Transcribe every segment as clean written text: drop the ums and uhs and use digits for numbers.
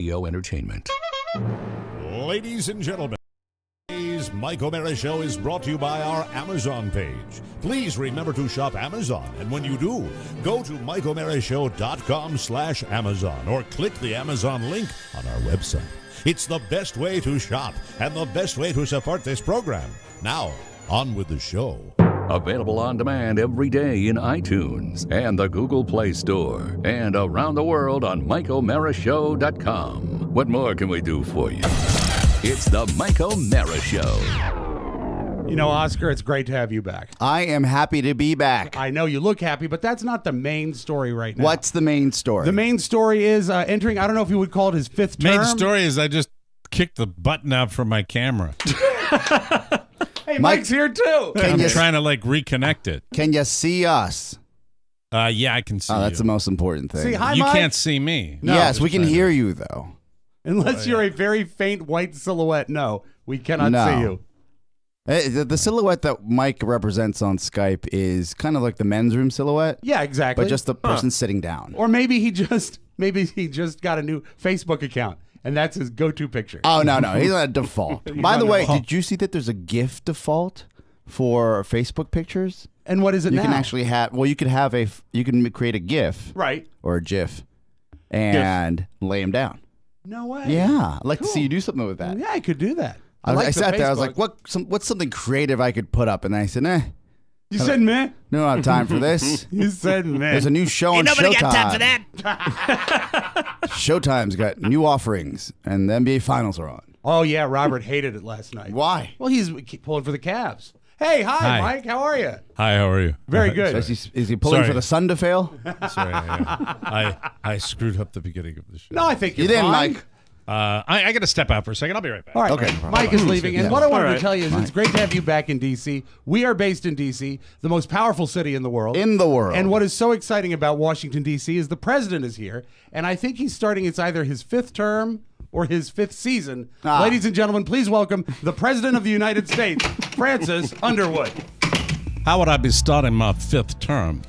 Entertainment. Ladies and gentlemen, today's Mike O'Mara Show is brought to you by our Amazon page. Please remember to shop Amazon, and when you do, go to MikeO'MaraShow.com/Amazon or click the Amazon link on our website. It's the best way to shop and the best way to support this program. Now, on with the show. Available on demand every day in iTunes and the Google Play Store and around the world on MikeO'MaraShow.com. What more can we do for you? It's the Mike O'Mara Show. You know, Oscar, it's great to have you back. I am happy to be back. I know you look happy, but that's not the main story right now. What's the main story? The main story is entering, I don't know if you would call it his fifth term. Main story is I just kicked the button out from my camera. Hey, Mike's here too. I'm trying to reconnect it. Can you see us? Yeah, I can see you. That's the most important thing. See, hi, You Mike. can't see me. No, yes, we can hear you, though. Unless you're a very faint white silhouette. No, we cannot No. see you. The silhouette that Mike represents on Skype is kind of like the men's room silhouette, Yeah, exactly. but just the person sitting down. Or maybe he just got a new Facebook account, and that's his go-to picture. Oh, no, he's on a default. By the way, did you see that there's a GIF default for Facebook pictures? And what is it You now? can actually have, you can create a GIF Right. or a GIF and lay him down. No way. Yeah, I'd like to see you do something with that. Yeah, I could do that. I sat there. I was Facebook. like, what's something creative I could put up? And I said, You said meh? no, I don't have time for this. You said meh. There's a new show on Nobody Showtime. got time for that. Showtime's got new offerings, and the NBA Finals are on. Oh, yeah, Robert hated it last night. Why? Well, he's pulling for the Cavs. Hey, hi, Mike. How are you? Hi, how are you? Very good. Is he pulling Sorry. for the sun to fail? Sorry, I screwed up the beginning of the show. No, I think you're You didn't, fine. Mike. I got to step out for a second. I'll be right back. All right. Okay. Mike is leaving. And what I wanted All to right. tell you is it's great to have you back in D.C. We are based in D.C., the most powerful city in the world. In the world. And what is so exciting about Washington, D.C. is the president is here. And I think he's starting, it's either his fifth term or his fifth season. Ladies and gentlemen, please welcome the President of the United States, Francis Underwood. How would I be starting my fifth term?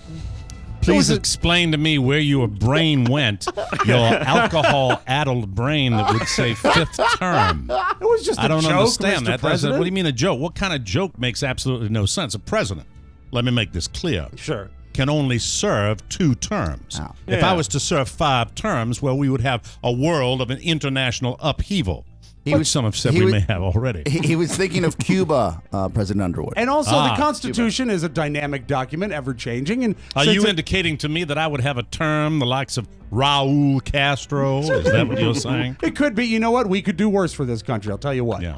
Please explain to me where your brain went, your alcohol-addled brain that would say fifth term. It was just a I don't joke, understand Mr. that. President. What do you mean a joke? What kind of joke makes absolutely no sense? A president, let me make this clear, Sure. can only serve 2 terms. If I was to serve 5 terms, well, we would have a world of an international upheaval, which some have said we may have already. He was thinking of Cuba, President Underwood. And also, the Constitution is a dynamic document, ever-changing. And Are since you indicating to me that I would have a term the likes of Raul Castro? Is that what you're saying? It could be. You know what? We could do worse for this country. I'll tell you what. Yeah.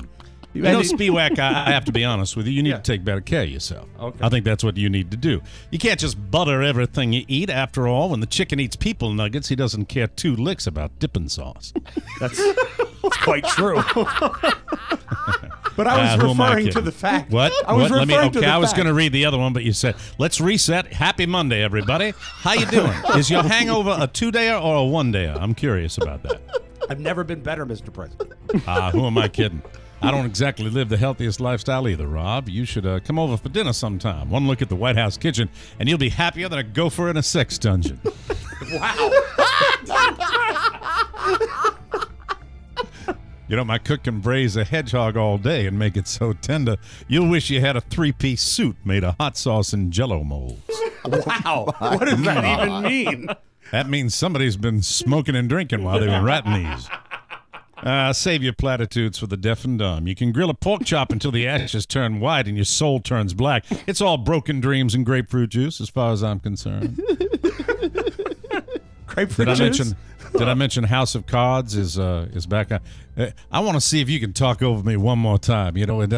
You know, Spiewak, I have to be honest with you. You need to take better care of yourself. Okay. I think that's what you need to do. You can't just butter everything you eat. After all, when the chicken eats people nuggets, he doesn't care 2 licks about dipping sauce. That's quite true. But I was who am I referring to kidding? the fact. What? I was referring to the I was fact. going to read the other one, but you said, let's reset. Happy Monday, everybody. How you doing? Is your hangover a 2-dayer or a 1-dayer? I'm curious about that. I've never been better, Mr. President. Who am I kidding? I don't exactly live the healthiest lifestyle either, Rob. You should come over for dinner sometime. One look at the White House kitchen, and you'll be happier than a gopher in a sex dungeon. Wow. You know, my cook can braise a hedgehog all day and make it so tender, you'll wish you had a 3-piece suit made of hot sauce and Jell-O molds. Wow. What does that even mean? That means somebody's been smoking and drinking while they've been writing these. Save your platitudes for the deaf and dumb. You can grill a pork chop until the ashes turn white and your soul turns black. It's all broken dreams and grapefruit juice, as far as I'm concerned. Grapefruit juice? Did I mention House of Cards is back on? I want to see if you can talk over me one more time. You know, and,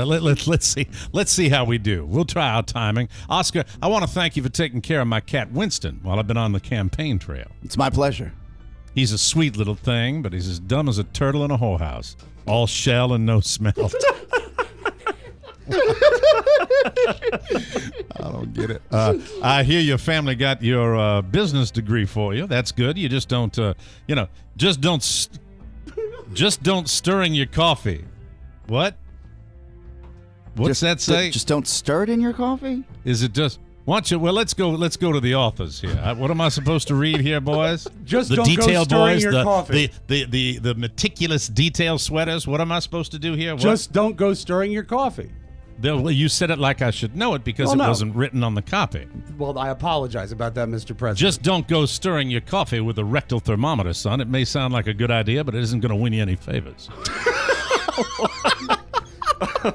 let's see how we do. We'll try our timing. Oscar, I want to thank you for taking care of my cat Winston while I've been on the campaign trail. It's my pleasure. He's a sweet little thing, but he's as dumb as a turtle in a whorehouse. All shell and no smell. I don't get it. I hear your family got your business degree for you. That's good. You just don't, just don't stir in your coffee. What? What's that say? Just don't stir it in your coffee? Is it just Why don't you? Well, let's go to the authors here. What am I supposed to read here, boys? Just the don't detail go stirring boys, your coffee. the meticulous detail sweaters. What am I supposed to do here? What? Just don't go stirring your coffee. Well, you said it like I should know it because it wasn't written on the copy. Well, I apologize about that, Mr. President. Just don't go stirring your coffee with a rectal thermometer, son. It may sound like a good idea, but it isn't going to win you any favors.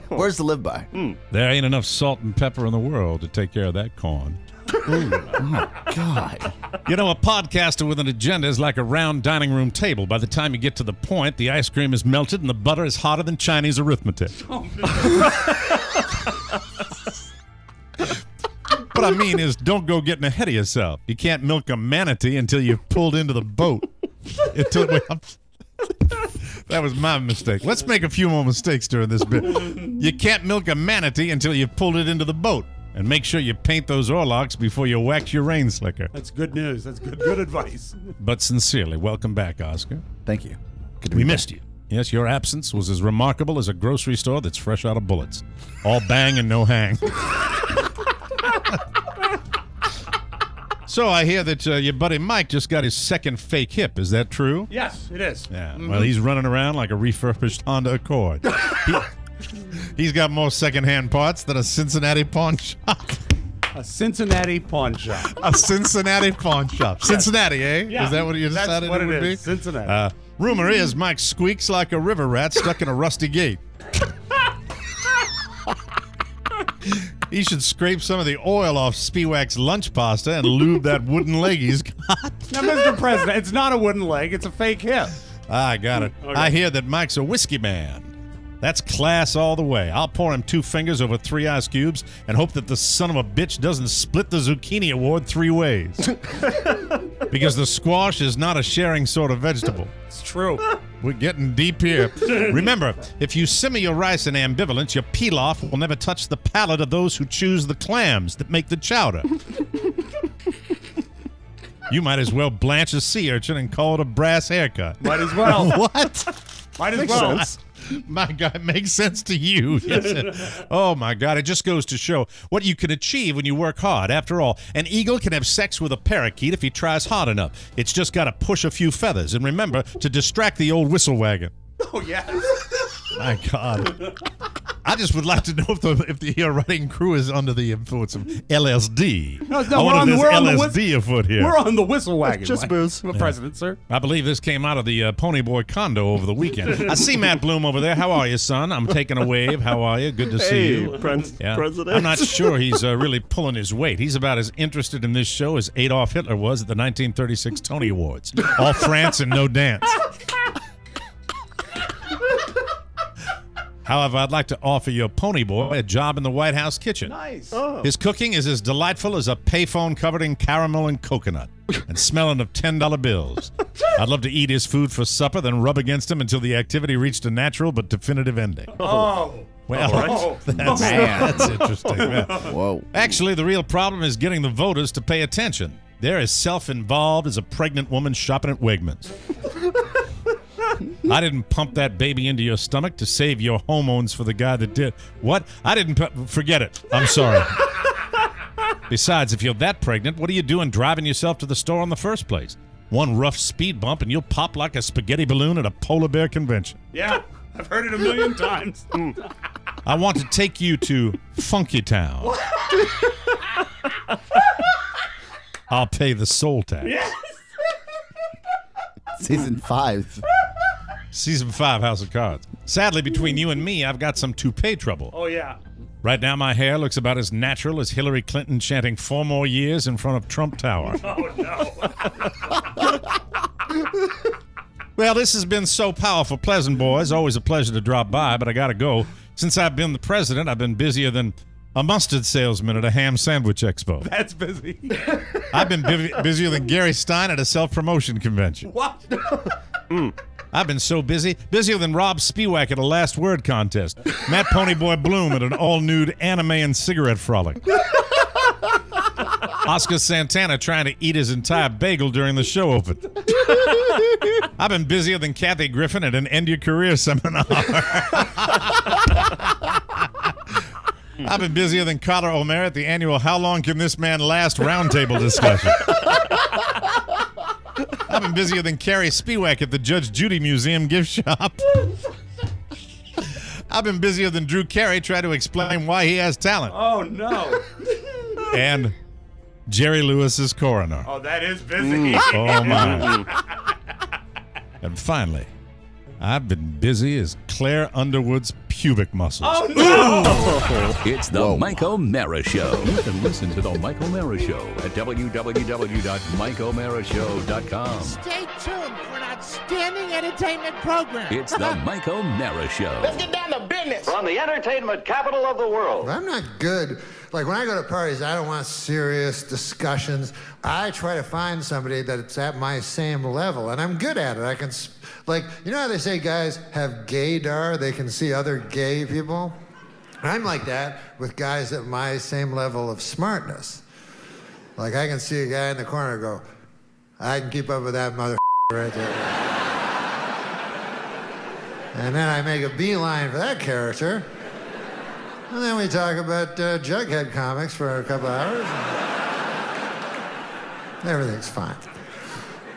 Where's the live by? There ain't enough salt and pepper in the world to take care of that corn. Oh my God. You know, a podcaster with an agenda is like a round dining room table. By the time you get to the point, the ice cream is melted and the butter is hotter than Chinese arithmetic. What I mean is, don't go getting ahead of yourself. You can't milk a manatee until you've pulled into the boat. That was my mistake. Let's make a few more mistakes during this bit. You can't milk a manatee until you've pulled it into the boat. And make sure you paint those oarlocks before you wax your rain slicker. That's good news. That's good advice. But sincerely, welcome back, Oscar. Thank you. We missed you. Yes, your absence was as remarkable as a grocery store that's fresh out of bullets. All bang and no hang. So I hear that your buddy Mike just got his second fake hip. Is that true? Yes, it is. Yeah. Well, he's running around like a refurbished Honda Accord. He's got more secondhand parts than a Cincinnati pawn shop. A Cincinnati pawn shop. A Cincinnati pawn shop. Cincinnati, eh? Yeah. Is that what you decided That's what it would be? Cincinnati. Rumor is Mike squeaks like a river rat stuck in a rusty gate. He should scrape some of the oil off Spiewak's lunch pasta and lube that wooden leg he's got. Now, Mr. President, it's not a wooden leg. It's a fake hip. I got it. Okay. I hear that Mike's a whiskey man. That's class all the way. I'll pour him 2 fingers over 3 ice cubes and hope that the son of a bitch doesn't split the zucchini award 3 ways. Because the squash is not a sharing sort of vegetable. It's true. We're getting deep here. Remember, if you simmer your rice in ambivalence, your pilaf will never touch the palate of those who choose the clams that make the chowder. You might as well blanch a sea urchin and call it a brass haircut. Might as well. What? Might as Makes well. sense. My God, it makes sense to you. Yes. Oh, my God. It just goes to show what you can achieve when you work hard. After all, an eagle can have sex with a parakeet if he tries hard enough. It's just got to push a few feathers. And remember to distract the old whistle wagon. Oh, yes. My God. I just would like to know if the writing crew is under the influence of LSD. No, I wonder if we're on there's the LSD afoot here. We're on the whistle wagon. Just booze. The President, sir. I believe this came out of the Ponyboy condo over the weekend. I see Matt Bloom over there. How are you, son? I'm taking a wave. How are you? Good to see you. Yeah. President. I'm not sure he's really pulling his weight. He's about as interested in this show as Adolf Hitler was at the 1936 Tony Awards. All France and no dance. However, I'd like to offer your Ponyboy a job in the White House kitchen. Nice. His cooking is as delightful as a payphone covered in caramel and coconut and smelling of $10 bills. I'd love to eat his food for supper, then rub against him until the activity reached a natural but definitive ending. Oh. Well, that's interesting. Yeah. Whoa. Actually, the real problem is getting the voters to pay attention. They're as self-involved as a pregnant woman shopping at Wegmans. I didn't pump that baby into your stomach to save your hormones for the guy that did. What? I didn't forget it. I'm sorry. Besides, if you're that pregnant, what are you doing driving yourself to the store in the first place? One rough speed bump and you'll pop like a spaghetti balloon at a polar bear convention. Yeah, I've heard it a million times. I want to take you to Funky Town. I'll pay the soul tax. Yes. Season 5. Season 5, House of Cards. Sadly, between you and me, I've got some toupee trouble. Oh, yeah. Right now, my hair looks about as natural as Hillary Clinton chanting 4 more years in front of Trump Tower. Oh, no. Well, this has been so powerful, Pleasant Boys. Always a pleasure to drop by, but I gotta go. Since I've been the president, I've been busier than a mustard salesman at a ham sandwich expo. That's busy. I've been busier than Gary Stein at a self-promotion convention. What? I've been so busy, busier than Rob Spiewak at a last word contest. Matt Ponyboy Bloom at an all-nude anime and cigarette frolic. Oscar Santana trying to eat his entire bagel during the show open. I've been busier than Kathy Griffin at an end your career seminar. I've been busier than Carter Omer at the annual How Long Can This Man Last roundtable discussion. I've been busier than Carrie Spiewak at the Judge Judy Museum gift shop. I've been busier than Drew Carey trying to explain why he has talent. Oh, no. And Jerry Lewis's coroner. Oh, that is busy. Oh, my. And finally, I've been busy as Claire Underwood's pubic muscles. Oh, no. It's the Mike O'Mara Show. You can listen to the Mike O'Mara Show at www.mikeomarashow.com. Stay tuned for an outstanding entertainment program. It's the Mike O'Mara Show. Let's get down to business. From the entertainment capital of the world. I'm not good. Like, when I go to parties, I don't want serious discussions. I try to find somebody that's at my same level, and I'm good at it. I can, like, you know how they say guys have gaydar? They can see other gay people? I'm like that with guys at my same level of smartness. Like, I can see a guy in the corner and go, I can keep up with that mother right there. And then I make a beeline for that character. And then we talk about Jughead comics for a couple hours. Everything's fine.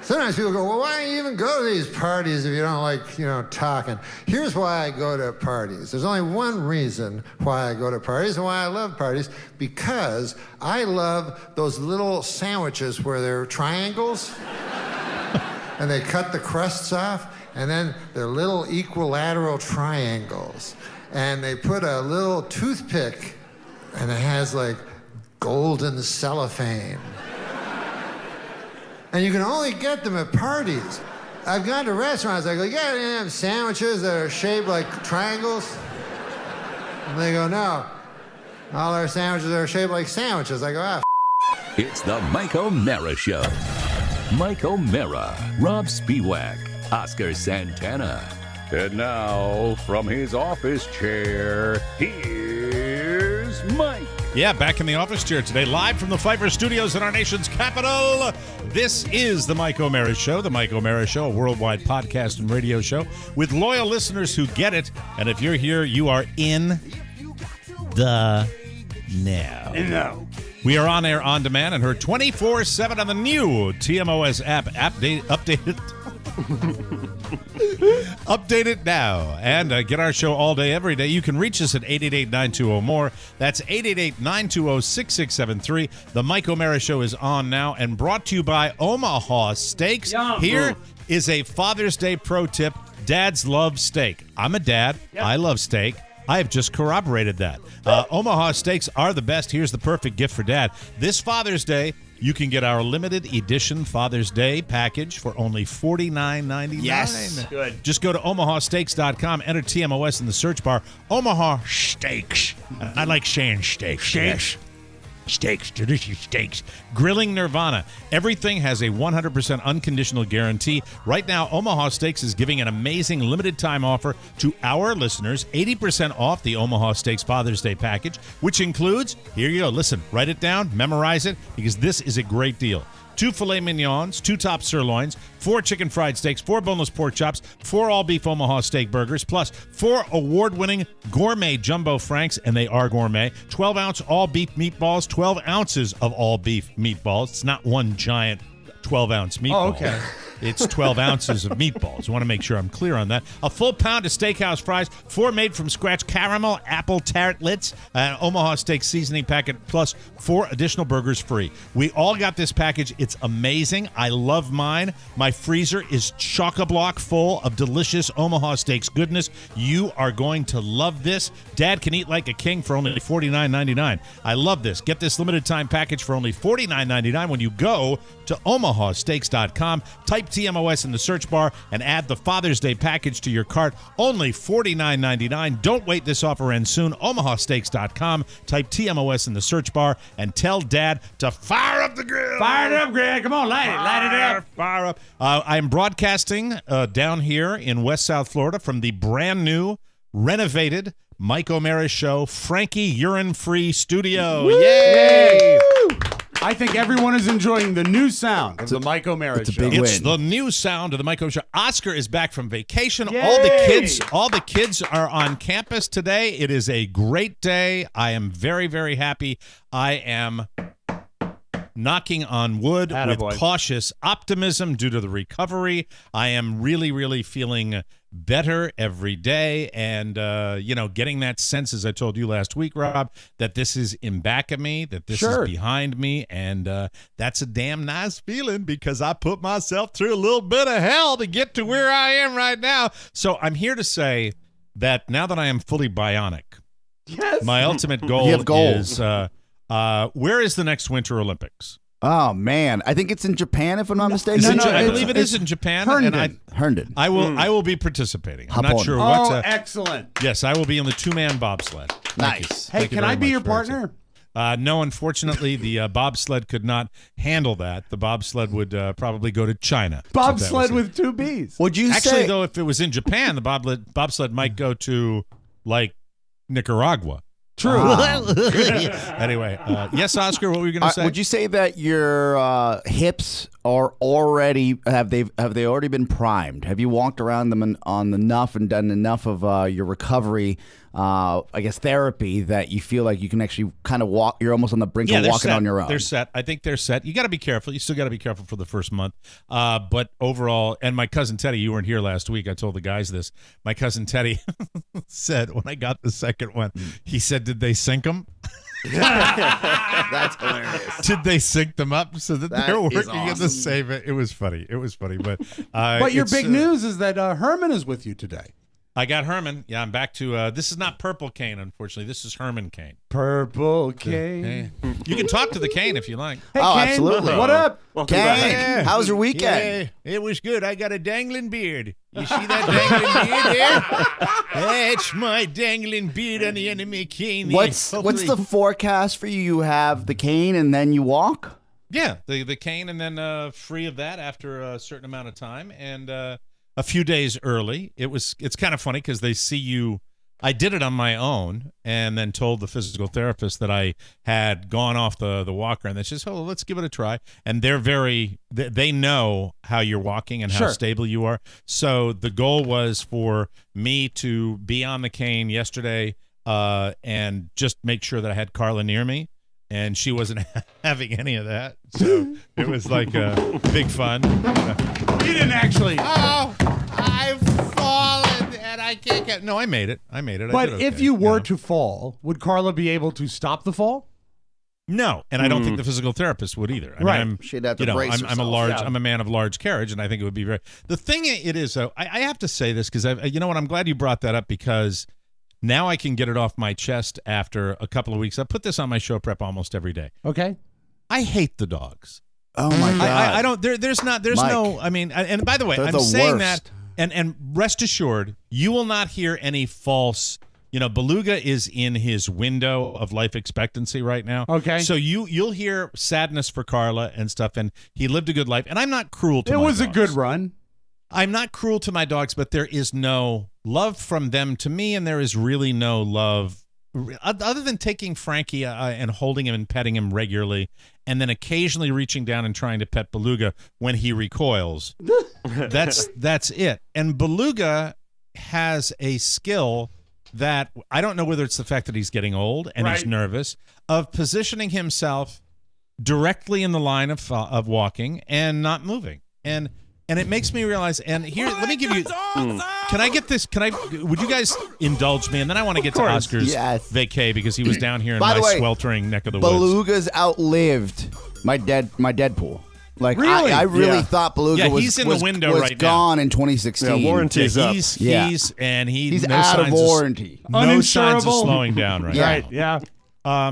Sometimes people go, well, why don't you even go to these parties if you don't like, talking? Here's why I go to parties. There's only one reason why I go to parties and why I love parties, because I love those little sandwiches where they're triangles and they cut the crusts off, and then they're little equilateral triangles. And they put a little toothpick, and it has like golden cellophane. And you can only get them at parties. I've gone to restaurants, I go, yeah, they have sandwiches that are shaped like triangles. And they go, no, all our sandwiches are shaped like sandwiches. I go, ah, It's the Mike O'Mara Show. Mike O'Mara, Rob Spiewak, Oscar Santana. And now, from his office chair, here's Mike. Yeah, back in the office chair today, live from the Pfeiffer Studios in our nation's capital. This is the Mike O'Mara Show. The Mike O'Mara Show, a worldwide podcast and radio show with loyal listeners who get it. And if you're here, you are in the know. We are on air on demand and heard 24/7 on the new TMOS app. Updated. Update it now and get our show all day, every day. You can reach us at 888-920-MORE. That's 888-920-6673. The Mike O'Mara Show is on now and brought to you by Omaha Steaks. Yum. Here is a Father's Day pro tip. Dads love steak. I'm a dad. Yep. I love steak. I have just corroborated that. Omaha Steaks are the best. Here's the perfect gift for dad. This Father's Day, you can get our limited edition Father's Day package for only $49.99. Yes. Good. Just go to omahasteaks.com, enter TMOS in the search bar. Omaha Steaks. I like saying steaks. Steaks. Steaks, delicious steaks. Grilling Nirvana. Everything has a 100% unconditional guarantee. Right now, Omaha Steaks is giving an amazing limited time offer to our listeners. 80% off the Omaha Steaks Father's Day package, which includes, here you go, listen, write it down, memorize it, because this is a great deal. 2 filet mignons, 2 top sirloins, 4 chicken fried steaks, 4 boneless pork chops, 4 all-beef Omaha steak burgers, plus 4 award-winning gourmet jumbo franks, and they are gourmet, 12-ounce all-beef meatballs, 12 ounces of all-beef meatballs. It's not one giant 12-ounce meatball. Oh, okay. It's 12 ounces of meatballs. I want to make sure I'm clear on that. A full pound of steakhouse fries, 4 made-from-scratch caramel apple tartlets, an Omaha Steak seasoning packet, plus 4 additional burgers free. We all got this package. It's amazing. I love mine. My freezer is chock-a-block full of delicious Omaha Steaks goodness. You are going to love this. Dad can eat like a king for only $49.99. I love this. Get this limited-time package for only $49.99 when you go to omahasteaks.com. Type TMOS in the search bar and add the Father's Day package to your cart. Only $49.99. Don't wait. This offer ends soon. omahasteaks.com. Type TMOS in the search bar and tell Dad to fire up the grill. Fire it up, Greg. Come on, light it. Light it up. Fire up. I'm broadcasting down here in West South Florida from the brand new, renovated Mike O'Mara Show Frankie Urine-Free Studio. Woo! Yay! I think everyone is enjoying the new sound of the Mike O'Mara Show. It's the new sound of the Mike O'Mara Show. Oscar is back from vacation. Yay! All the kids are on campus today. It is a great day. I am very, very happy. I am knocking on wood with cautious optimism due to the recovery. I am really, really feeling better every day, and getting that sense, as I told you last week, Rob, that this is in back of me, that this is behind me, and that's a damn nice feeling because I put myself through a little bit of hell to get to where I am right now. So I'm here to say that now that I am fully bionic, my ultimate goal is where is the next Winter Olympics? Oh man, I think it's in Japan, if I'm not mistaken. I believe it is in Japan. Herndon. I will be participating. I'm not sure what. Excellent. Yes, I will be in the 2-man bobsled. Nice. Hey, can I be your partner? No, unfortunately, the bobsled could not handle that. The bobsled would probably go to China. Bobsled with 2 Bs. Would you actually, though, if it was in Japan, the bobsled might go to like Nicaragua. True. Anyway, yes, Oscar, what were you going to say? Would you say that your hips are already have they already been primed? Have you walked around them on enough and done enough of your recovery, I guess therapy, that you feel like you can actually kind of walk? You're almost on the brink of walking on your own. They're set. I think they're set. You got to be careful. You still got to be careful for the first month. But overall, and my cousin Teddy, you weren't here last week. I told the guys this. My cousin Teddy said when I got the second one, he said, "Did they sink them?" That's hilarious. Did they sync them up so that they're working in the same? It was funny. It was funny, but your big news is that Herman is with you today. I got Herman. Yeah, I'm back to this is not Purple Cane, unfortunately. This is Herman Cane. Purple Cane. You can talk to the Cane if you like. Hey, oh, Cane, absolutely. What up? Cane, how's your weekend? Yeah, it was good. I got a dangling beard. You see that dangling beard there? That's my dangling beard on the end of my cane. What's the forecast for you? You have the cane and then you walk? Yeah, the cane and then free of that after a certain amount of time and a few days early. It's kind of funny because they see you. I did it on my own and then told the physical therapist that I had gone off the walker, and they says, "Oh, let's give it a try." And they know how you're walking and how stable you are. So the goal was for me to be on the cane yesterday and just make sure that I had Carla near me. And she wasn't having any of that. So it was like big fun. You didn't actually. Oh, I've fallen and I can't get. No, I made it. But if you were to fall, would Carla be able to stop the fall? No, and I don't think the physical therapist would either. I mean, she'd have to brace herself. I'm a man of large carriage, and I think it would be very. The thing it is, though, I have to say this because you know what? I'm glad you brought that up because now I can get it off my chest after a couple of weeks. I put this on my show prep almost every day. Okay. I hate the dogs. Oh my God. I don't. There's Mike, no. I mean, and by the way, I'm saying that, and rest assured, you will not hear any false. You know, Beluga is in his window of life expectancy right now. Okay. So you'll hear sadness for Carla and stuff, and he lived a good life. And I'm not cruel to. It my was dogs. a good run. I'm not cruel to my dogs, but there is no love from them to me, and there is really no love other than taking Frankie and holding him and petting him regularly, and then occasionally reaching down and trying to pet Beluga when he recoils. That's it. And Beluga has a skill that I don't know whether it's the fact that he's getting old and he's nervous, of positioning himself directly in the line of walking and not moving. And it makes me realize, and here, let me give you, can I get this, would you guys indulge me? And then I want to get to Oscar's vacay because he was down here in my sweltering neck of the woods. Beluga's outlived my Deadpool. Like, really? I really thought Beluga was in the window right gone in 2016. Yeah, warranty's up. He's no out of warranty. No signs of slowing down right now. Right, yeah.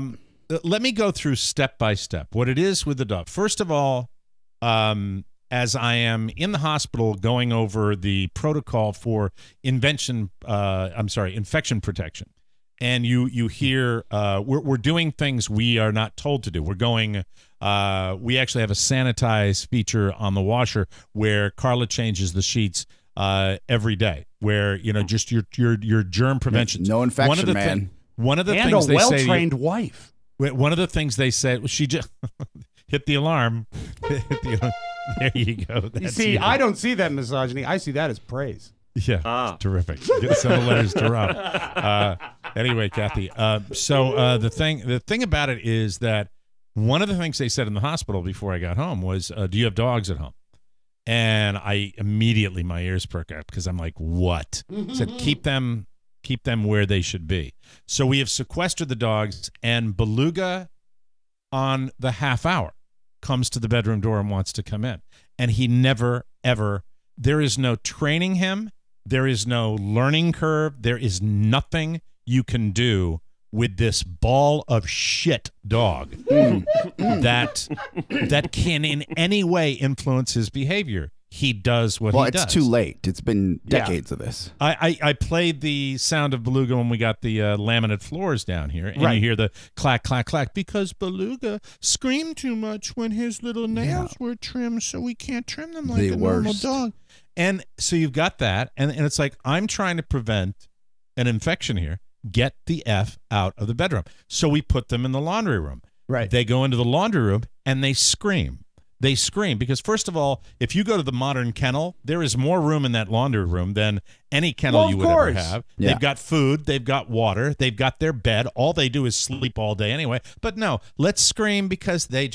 Let me go through step by step what it is with the dog. First of all, as I am in the hospital going over the protocol for infection protection, and you hear we're doing things we are not told to do. We're going. We actually have a sanitize feature on the washer where Carla changes the sheets every day. Where just your germ prevention. No infection, One of the and things a they say. well-trained wife. One of the things they said, she just hit the alarm. There you go. You That's see, I don't see that misogyny. I see that as praise. Yeah, terrific. Get some letters to Rob. Anyway, Kathy. The thing about it is that one of the things they said in the hospital before I got home was, "Do you have dogs at home?" And I immediately my ears perk up because I'm like, "What?" I said, "Keep them where they should be." So we have sequestered the dogs, and Beluga, on the half hour, comes to the bedroom door and wants to come in, and he never ever. There is no training him. There is no learning curve. There is nothing you can do with this ball of shit dog that can in any way influence his behavior. He does what he does. Well, it's too late. It's been decades of this. I played the sound of Beluga when we got the laminate floors down here, and you hear the clack, clack, clack, because Beluga screamed too much when his little nails were trimmed, so we can't trim them like a normal dog. And so you've got that, and it's like, I'm trying to prevent an infection here. Get the F out of the bedroom. So we put them in the laundry room. Right. They go into the laundry room, and they scream. They scream because, first of all, if you go to the modern kennel, there is more room in that laundry room than any kennel you would ever have. Yeah. They've got food. They've got water. They've got their bed. All they do is sleep all day anyway. But no, let's scream because they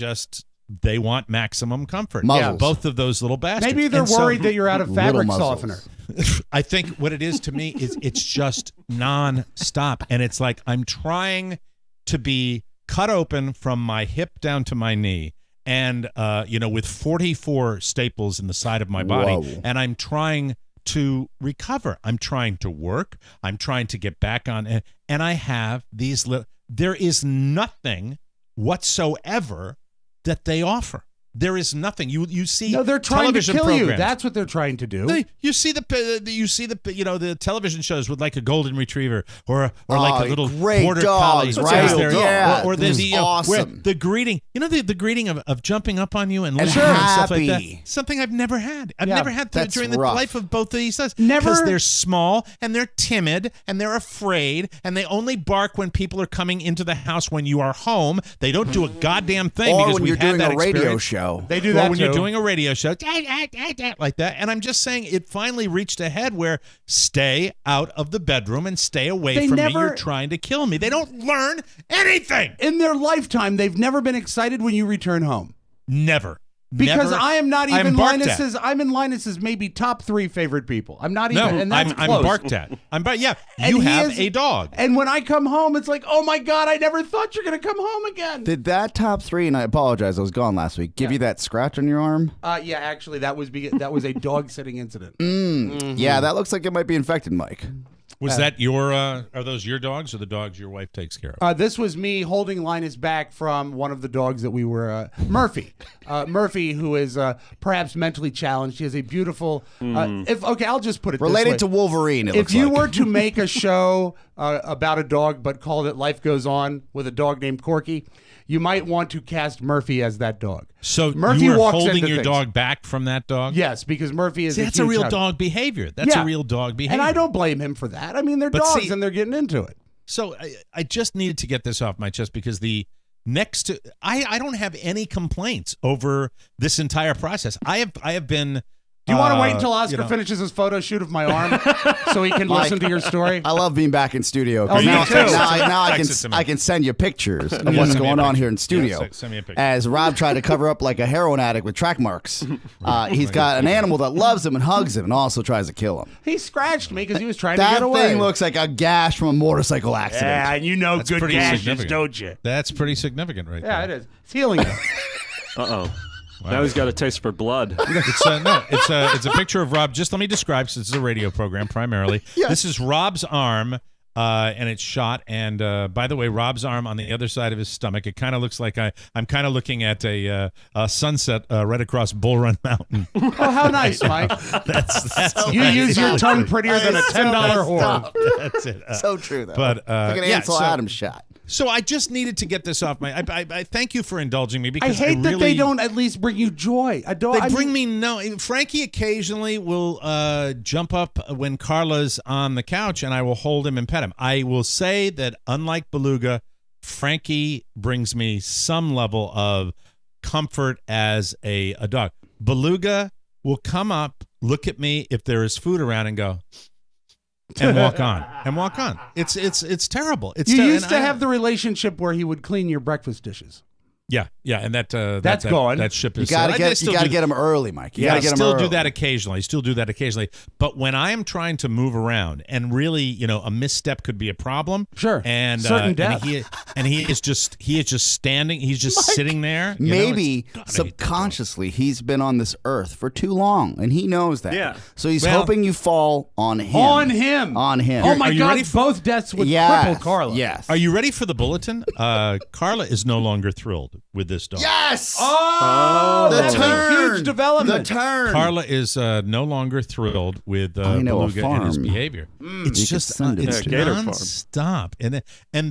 want maximum comfort. Muzzles. Yeah, both of those little bastards. Maybe they're worried that you're out of fabric softener. I think what it is to me is it's just nonstop. And it's like I'm trying to be cut open from my hip down to my knee. And, with 44 staples in the side of my body. Whoa. And I'm trying to recover. I'm trying to work. I'm trying to get back on. And I have these there is nothing whatsoever that they offer. There is nothing. You see. No, they're trying to kill programs. you. That's what they're trying to do. You see the television shows with like a golden retriever or like a little great border dogs, collie, right? Yeah, or the awesome. where the greeting. The greeting of jumping up on you and And licking you and stuff like happy. that. Something I've never had. I've Yeah, never had that's during the rough. life of both of these dogs. Never- Because they're small and they're timid and they're afraid and they only bark when people are coming into the house when you are home. They don't do a goddamn thing Or because when we've you're had doing that a radio experience. show. They do Or that when too. you're doing a radio show, like that. And I'm just saying it finally reached a head where stay out of the bedroom and stay away They from me. never- You're trying to kill me. They don't learn anything. In their lifetime, they've never been excited when you return home. Never. Because Never. I am not I'm even barked Linus's. at. I'm in Linus's maybe top 3 favorite people. I'm not No, even. And that's I'm close. barked at. Yeah, And you he have is- a dog. And when I come home, it's like, oh my God, I never thought you're gonna come home again. Did that top 3, and I apologize, I was gone last week, give you that scratch on your arm? Yeah, actually, that was a dog sitting incident. Yeah, that looks like it might be infected, Mike. Was that your? Are those your dogs or the dogs your wife takes care of? This was me holding Linus back from one of the dogs that we were, Murphy. Murphy, who is perhaps mentally challenged. He has a beautiful. I'll just put it this way. Related to Wolverine, it If looks you like. were to make a show about a dog but called it Life Goes On with a dog named Corky, you might want to cast Murphy as that dog. So Murphy you were walks holding into your things. dog back from that dog? Yes, because Murphy is See, that's a huge real hound. dog behavior. That's Yeah. a real dog behavior. And I don't blame him for that. I mean, they're But dogs see- and they're getting into it. So I just needed to get this off my chest because I don't have any complaints over this entire process. I have been. Do you want to wait until Oscar finishes his photo shoot of my arm so he can listen to your story? I love being back in studio. 'cause Oh, me now, too. now I Text it to me. can send you pictures of Yeah, what's send me a going on picture. here in studio. Yeah, send me a picture. As Rob tried to cover up like a heroin addict with track marks. He's got an animal that loves him and hugs him and also tries to kill him. He scratched me because he was trying to That get away. thing looks like a gash from a motorcycle accident. Yeah, and you know That's good pretty gashes, significant. don't you? That's pretty significant, right Yeah, there. it is. It's healing you. Uh-oh. Now he's got a taste for blood. It's a picture of Rob. Just let me describe, since it's a radio program primarily. This is Rob's arm, and it's shot. And by the way, Rob's arm on the other side of his stomach. It kind of looks like I'm kind of looking at a sunset right across Bull Run Mountain. Oh, how nice, Mike. That's You use your tongue prettier than a $10 whore. That's it. So true, though. But, like an yeah, Ansel so- Adams shot. So I just needed to get this off my. I thank you for indulging me I because hate that really, they don't at least bring you joy. I don't. They bring me no. Frankie occasionally will jump up when Carla's on the couch, and I will hold him and pet him. I will say that unlike Beluga, Frankie brings me some level of comfort as a dog. Beluga will come up, look at me if there is food around, and go, and walk on. It's terrible. You used to have the relationship where he would clean your breakfast dishes. Yeah, and that's gone. That ship You is. got to get him early, Mike. You got to get him early. Do that occasionally. But when I am trying to move around, and really, a misstep could be a problem. Sure. And certain death. And he is just standing. He's just sitting there. Maybe subconsciously he's been on this earth for too long, and he knows that. Yeah. So he's hoping you fall on him. On him. Oh my God! Both deaths would cripple Carla. Yes. Are you ready for the bulletin? Carla is no longer thrilled with this dog. Yes. Oh, the that's turn. a huge development. The turn. Carla is no longer thrilled with Beluga and his behavior. It's just it's non-stop. And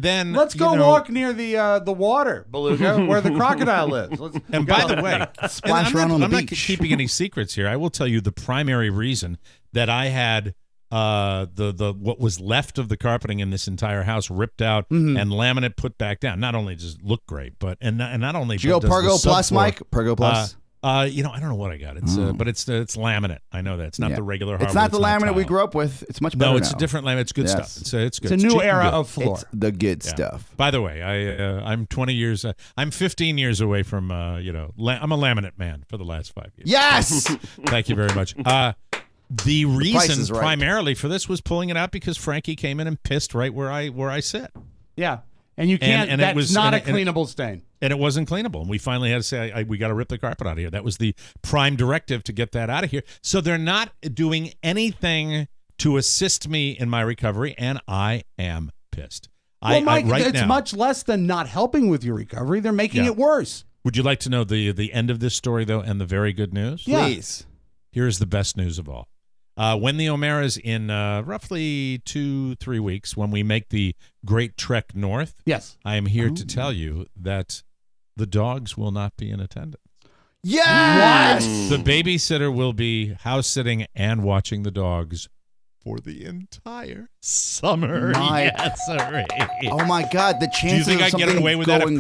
then let's go walk near the water, Beluga, where the crocodile lives. And by the way, splash around on the beach. I'm not keeping any secrets here. I will tell you the primary reason that I had what was left of the carpeting in this entire house ripped out and laminate put back down. Not only does it look great, but and not only. Did you go Pergo Plus, Mike? Pergo Plus. I don't know what I got. It's but it's laminate. I know that it's not the regular hardwood. It's not the laminate we tile. grew up with. It's much better. No, it's now. a different laminate. It's good Yes. stuff. It's good. It's a new era of floor. It's the good stuff. By the way, I'm 20 years. I'm 15 years away from I'm a laminate man for the last 5 years. Yes. Thank you very much. The reason right. primarily for this was pulling it out because Frankie came in and pissed right where I sit. Yeah, and you can't. And that's it was not a cleanable stain. And it wasn't cleanable. And we finally had to say, we got to rip the carpet out of here. That was the prime directive to get that out of here. So they're not doing anything to assist me in my recovery, and I am pissed. Well, Mike, right it's now, much less than not helping with your recovery. They're making it worse. Would you like to know the end of this story, though, and the very good news? Please. Here's the best news of all. When the O'Mara's in roughly 2-3 weeks, when we make the great trek north, yes, I am here to tell you that the dogs will not be in attendance. Yes! The babysitter will be house sitting and watching the dogs for the entire summer. Yes, sir. Oh my God! The chances. Do you think of I'd get away with that if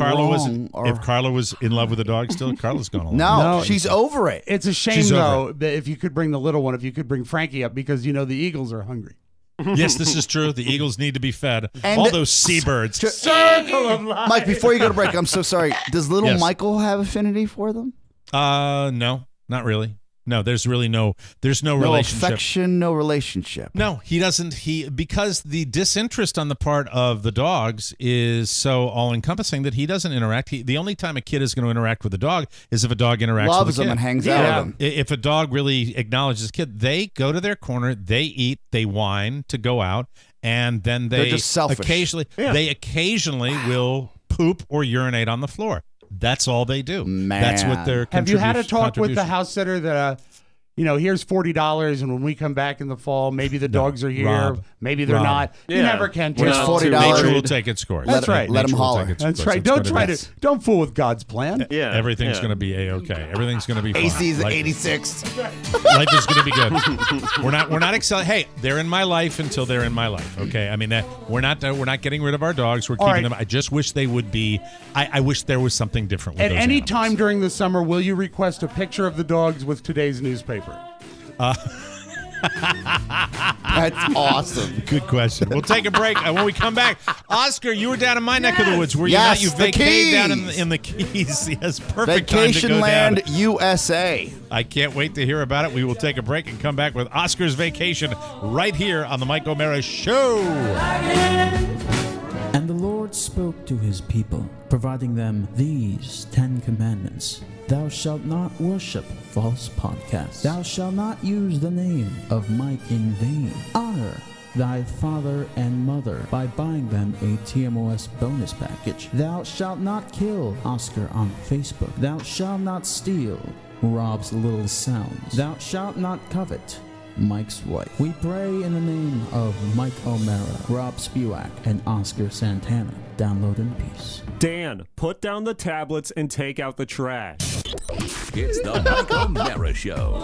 Carla was in love with the dog still? Carla's gone along. No, she's over it. It's a shame though that if you could bring the little one, if you could bring Frankie up, because the Eagles are hungry. Yes, this is true. The Eagles need to be fed. And all those seabirds. Circle of life. Mike, before you go to break, I'm so sorry. Does little Michael have affinity for them? No, not really. No, there's really no relationship. No affection, no relationship. No, he doesn't. Because the disinterest on the part of the dogs is so all-encompassing that he doesn't interact. The only time a kid is going to interact with a dog is if a dog interacts Loves with a kid. them and hangs out with them. If a dog really acknowledges a kid, they go to their corner, they eat, they whine to go out, and then They're just selfish. Occasionally will poop or urinate on the floor. That's all they do. Man. That's what their Have you had a talk with the house sitter that, here's $40, and when we come back in the fall, maybe the dogs are here, Rob, maybe they're not. You never can tell. Here's $40. Nature will take its course. That's right. Let them holler. That's right. Don't fool with God's plan. Yeah. Everything's going to be A-okay. Everything's going to be fine. AC's 86. Life is going to be good. We're not excited. Hey, they're in my life until they're in my life. Okay. I mean, we're not getting rid of our dogs. We're keeping them. I just wish they would be. I wish there was something different. With At those any animals. time during the summer, will you request a picture of the dogs with today's newspaper? That's awesome. Good question. We'll take a break. When we come back, Oscar, you were down in my neck of the woods. Were you not? You vacated down in the Keys. Yes, perfect Vacation time to go land, down. USA. I can't wait to hear about it. We will take a break and come back with Oscar's vacation right here on the Mike O'Mara Show. And the Lord spoke to his people, providing them these 10 commandments. Thou shalt not worship false podcasts. Thou shalt not use the name of Mike in vain. Honor thy father and mother by buying them a TMOS bonus package. Thou shalt not kill Oscar on Facebook. Thou shalt not steal Rob's little sounds. Thou shalt not covet Mike's wife. We pray in the name of Mike O'Mara, Rob Spewak, and Oscar Santana. Download in peace. Dan, put down the tablets and take out the trash. It's the Mike O'Mara Show.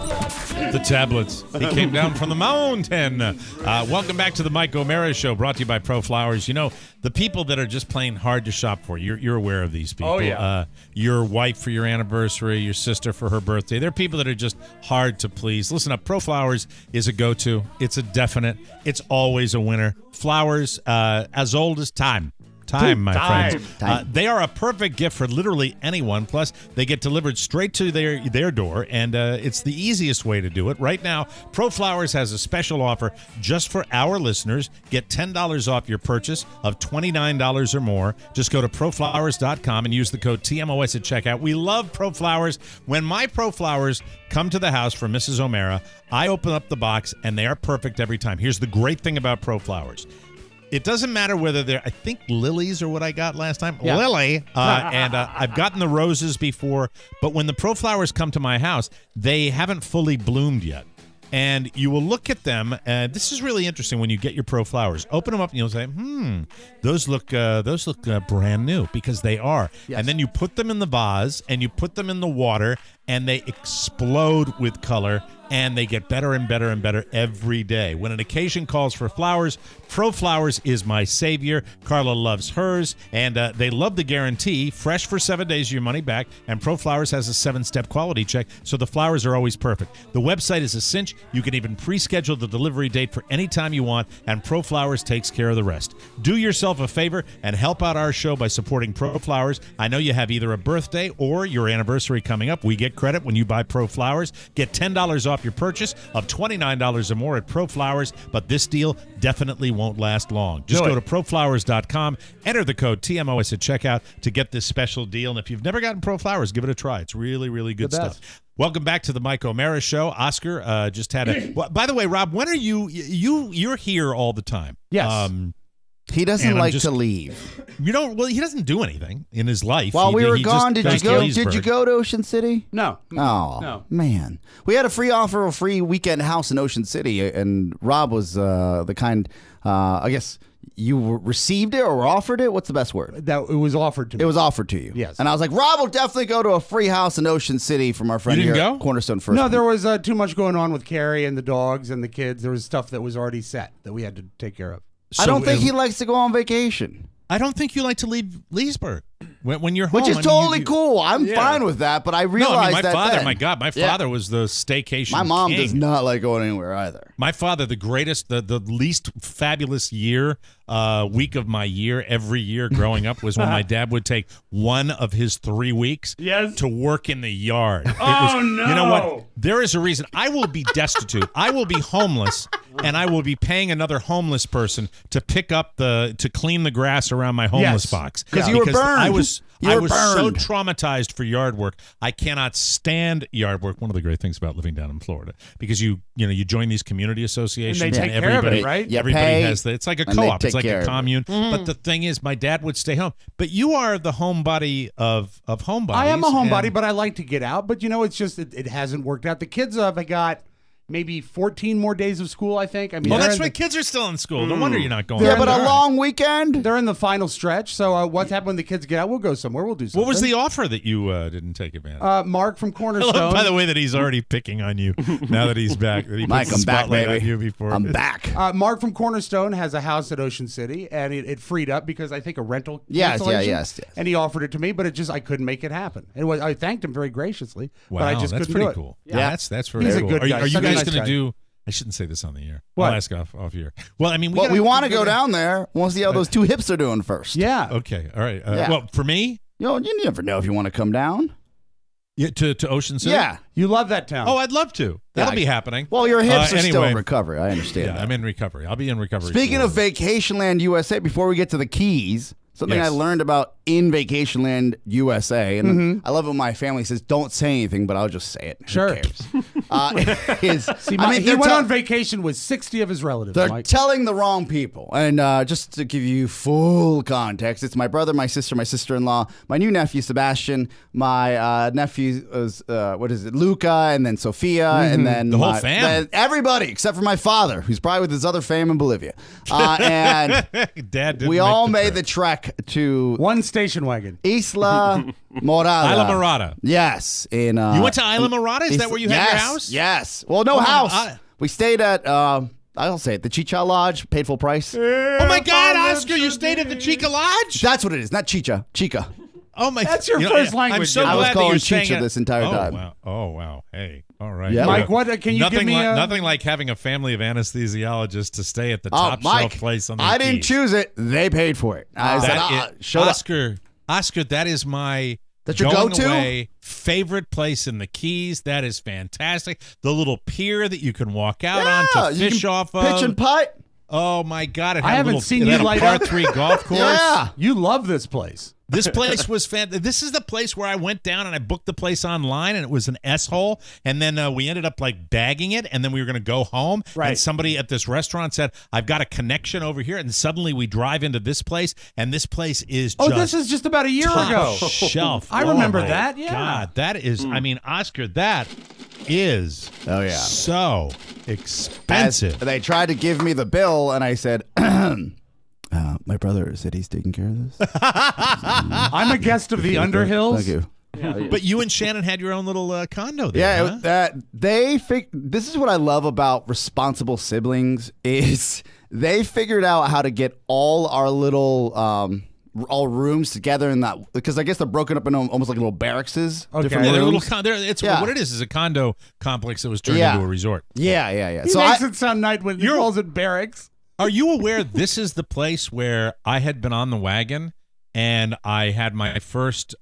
The tablets. He came down from the mountain. Welcome back to the Mike O'Mara Show, brought to you by ProFlowers. You know, the people that are just plain hard to shop for, you're aware of these people. Oh, yeah. Your wife for your anniversary, your sister for her birthday. They're people that are just hard to please. Listen up, ProFlowers is a go-to. It's a definite. It's always a winner. Flowers as old as time. Time, my friends. They are a perfect gift for literally anyone. Plus, they get delivered straight to their door, and it's the easiest way to do it. Right now, ProFlowers has a special offer just for our listeners. Get $10 off your purchase of $29 or more. Just go to ProFlowers.com and use the code TMOS at checkout. We love ProFlowers. When my ProFlowers come to the house from Mrs. O'Mara, I open up the box, and they are perfect every time. Here's the great thing about ProFlowers. It doesn't matter whether they're, I think lilies are what I got last time. Yeah. Lily. And I've gotten the roses before, but when the ProFlowers come to my house, they haven't fully bloomed yet. And you will look at them, and this is really interesting when you get your ProFlowers. Open them up, and you'll say, those look brand new, because they are. Yes. And then you put them in the vase, and you put them in the water, and they explode with color, and they get better and better and better every day. When an occasion calls for flowers, ProFlowers is my savior. Carla loves hers, and they love the guarantee. Fresh for 7 days, your money back, and ProFlowers has a 7-step quality check, so the flowers are always perfect. The website is a cinch. You can even pre-schedule the delivery date for any time you want, and ProFlowers takes care of the rest. Do yourself a favor and help out our show by supporting ProFlowers. I know you have either a birthday or your anniversary coming up. We get credit when you buy ProFlowers. Get $10 off your purchase of $29 or more at ProFlowers, but this deal definitely won't last long. Just go to ProFlowers.com, enter the code TMOS at checkout to get this special deal. And if you've never gotten ProFlowers, give it a try. It's really, really good stuff. Welcome back to the Mike O'Mara Show. Oscar just had a... Well, by the way, Rob, when are you're here all the time? Yes. He doesn't like to leave. You don't. Well, he doesn't do anything in his life. While we were gone, did you go to Ocean City? No. Oh, no. Man. We had a free offer, a free weekend house in Ocean City, and Rob was the kind, I guess you received it or offered it? What's the best word? That it was offered to me. It was offered to you. Yes. And I was like, Rob will definitely go to a free house in Ocean City from our friend here at Cornerstone First. No, there was too much going on with Carrie and the dogs and the kids. There was stuff that was already set that we had to take care of. I don't think he likes to go on vacation. I don't think you like to leave Leesburg when you're home. Which is totally cool. I'm fine with that, but I realized that my father was the staycation My mom king. does not like going anywhere either. My father, the least fabulous week of my year every year growing up was when my dad would take one of his 3 weeks to work in the yard. No. You know what? There is a reason. I will be destitute. I will be homeless, and I will be paying another homeless person to to clean the grass around my homeless box. Because you were burned. I was so traumatized for yard work. I cannot stand yard work. One of the great things about living down in Florida, because you join these community associations, and they take care of it, right? Everybody has it's like a co-op. It's like a commune. But the thing is, my dad would stay home. But you are the homebody of homebodies. I am a homebody, but I like to get out. But it's just it hasn't worked out. The kids have got maybe 14 more days of school, I think. I mean, that's right. Kids are still in school. No wonder you're not going. Yeah, but a long weekend. They're in the final stretch. So what's happened when the kids get out? We'll go somewhere. We'll do something. What was the offer that you didn't take advantage? Mark from Cornerstone. I love, by the way, that he's already picking on you now that he's back. That he Mike, I'm back, baby. You before. I'm back. Mark from Cornerstone has a house at Ocean City, and it freed up because I think a rental cancellation. Yes. And he offered it to me, but I couldn't make it happen. I thanked him very graciously, wow, but I just that's couldn't do pretty it. cool. Yeah, that's very cool. He's a good guy. Are you guys going to guy. do? I shouldn't say this on the air. What? I'll ask off here. Well, I mean, we want to go down there. We'll see how those two hips are doing first. Yeah. Okay. All right. Well, for me, you never know if you want to come down. Yeah, to Ocean City. Yeah, you love that town. Oh, I'd love to. That'll be happening. Well, your hips are still in recovery. I understand. Yeah, that. I'm in recovery. I'll be in recovery. Speaking of Vacationland USA, before we get to the Keys. Something I learned about in Vacationland USA, and I love when my family says, don't say anything, but I'll just say it. Sure. Who cares? See, he went on vacation with 60 of his relatives. They're Mike. telling the wrong people. And just to give you full context, it's my brother, my sister, my sister-in-law, my new nephew, Sebastian, my nephew, Luca, and then Sophia, and then the whole fam. Everybody except for my father, who's probably with his other fam in Bolivia. And Dad didn't we make all the made trip. the trek to One station wagon. Isla Morada. Isla Morada. Yes. You went to Isla Morada? Is that where you had your house? Yes. Well, no house. We stayed at, I'll say it, the Chicha Lodge, paid full price. Oh, my God, Oscar, you stayed at the Chica Lodge? That's what it is, not Chicha. Chica. Oh, my. That's your first language. I'm so dude. I was glad that calling you're saying Chicha it. this entire time. Wow. Oh, wow. Hey, all right. Yeah. Mike, what can you nothing give me? Nothing like having a family of anesthesiologists to stay at the top Mike, shelf place on the I didn't Keys. choose it. They paid for it. I said, shut up. Oscar, that is my That's your going go-to? away favorite place in the Keys. That is fantastic. The little pier that you can walk out on to you fish can off of. pitch and putt. Oh my God! It I had haven't a little, seen it you had a light par up. 3 golf course. Yeah. You love this place. This place was fantastic. This is the place where I went down and I booked the place online, and it was an S-hole. And then we ended up like bagging it, and then we were going to go home. Right. And somebody at this restaurant said, "I've got a connection over here." And suddenly we drive into this place, and this place is Oh, just this is just about a year top ago. shelf. I remember my that, yeah. God, that is. I mean, Oscar, that is. Oh, yeah. So expensive. They tried to give me the bill, and I said, my brother said he's taking care of this. I'm a guest of the Underhills. Thank you. But you and Shannon had your own little condo there. Yeah, huh? this is what I love about responsible siblings is they figured out how to get all our little all rooms together in that, because I guess they're broken up in almost like little barracks. Okay. Different Yeah, they're rooms. what it is a condo complex that was turned Yeah. into a resort. Yeah. He makes it sound nice when he calls it barracks. Are you aware this is the place where I had been on the wagon and I had my first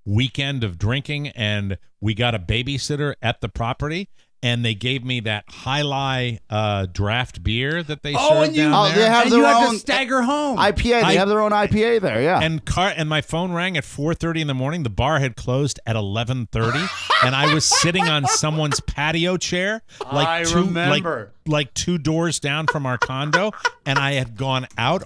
weekend of drinking, and we got a babysitter at the property, and they gave me that High Lie draft beer that they serve down there. They have And their you had own to stagger home. IPA. They have their own IPA there. Yeah. And my phone rang at 4:30 in the morning. The bar had closed at 11:30, and I was sitting on someone's patio chair, like 2 doors down from our condo, and I had gone out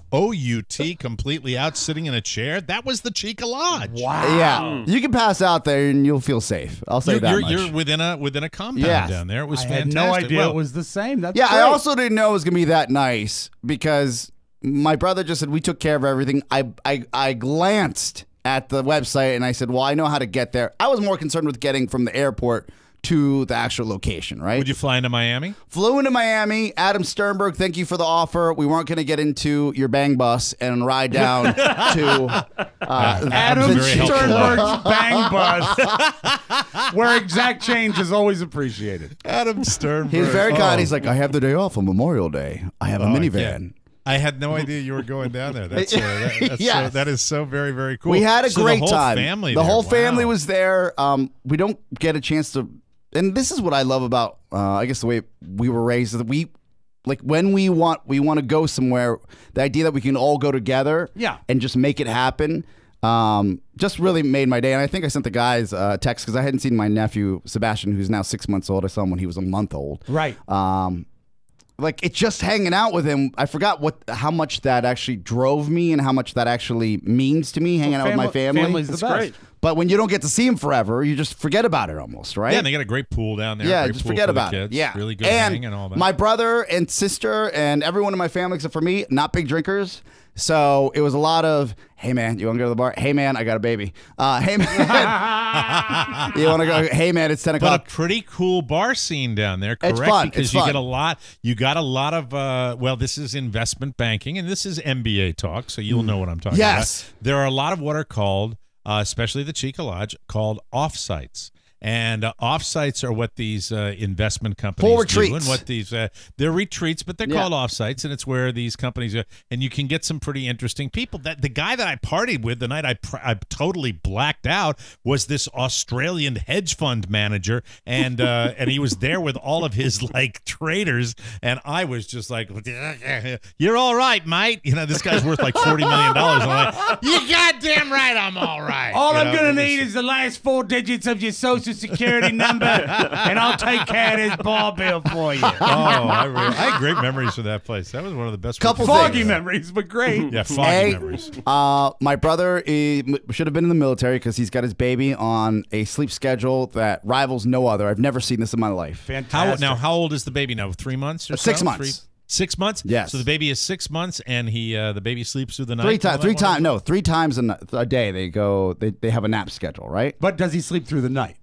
completely out, sitting in a chair. That was the Chica Lodge. Wow. Yeah. You can pass out there and you'll feel safe. I'll say that much. You're within a compound Yes. down there. It was I fantastic. had no idea Well, it was the same. That's Yeah, great. I also didn't know it was gonna be that nice because my brother just said we took care of everything. I glanced at the website and I said, well, I know how to get there. I was more concerned with getting from the airport to the actual location, right? Would you fly into Miami? Flew into Miami. Adam Sternberg, thank you for the offer. We weren't going to get into your bang bus and ride down to Adam very helpful. Sternberg's bang bus, where exact change is always appreciated. Adam Sternberg. He's very kind. He's like, I have the day off on Memorial Day. I have a minivan. I had no idea you were going down there. That's Yes. that is so very, very cool. We had a So great the whole time. Family the there. whole family Wow. was there. We don't get a chance to, and this is what I love about, I guess the way we were raised. That we, like, when we want to go somewhere, the idea that we can all go together, and just make it happen, just really made my day. And I think I sent the guys a text because I hadn't seen my nephew Sebastian, who's now 6 months old. I saw him when he was a month old. Right. Like, it's just hanging out with him. I forgot how much that actually drove me and how much that actually means to me, hanging out with my family. Family's the That's best. great. But when you don't get to see him forever, you just forget about it almost, right? Yeah, and they got a great pool down there. Yeah, great just pool forget for the about kids. it. Yeah. Really good and hang and all that. My brother and sister and everyone in my family except for me, not big drinkers. So it was a lot of, hey, man, you want to go to the bar? Hey, man, I got a baby. Hey, man, you want to go? Hey, man, it's 10 But o'clock. a pretty cool bar scene down there, correct? It's fun. Because It's you fun. got a lot of well, this is investment banking and this is MBA talk, so you'll know what I'm talking Yes. about. There are a lot of what are called, especially the Chica Lodge, called offsites. And offsites are what these investment companies Full do, retreats. and what these they're retreats, but they're called offsites, and it's where these companies and you can get some pretty interesting people. That the guy that I partied with the night I totally blacked out was this Australian hedge fund manager, and he was there with all of his like traders, and I was just like, "You're all right, mate." You know, this guy's worth like $40 million. I'm like, "You goddamn right, I'm all right." All You I'm know, going it to was- need is the last 4 digits of your social Security number, and I'll take care of this bar bill for you. I had great memories from that place. That was one of the best. Couple foggy memories, but great. Yeah, foggy memories. My brother should have been in the military because he's got his baby on a sleep schedule that rivals no other. I've never seen this in my life. Fantastic. How old is the baby now? 3 months or 6 so? months. 6 months? Yes. So the baby is 6 months, and the baby sleeps through the night. Three times a day they have a nap schedule, right? But does he sleep through the night?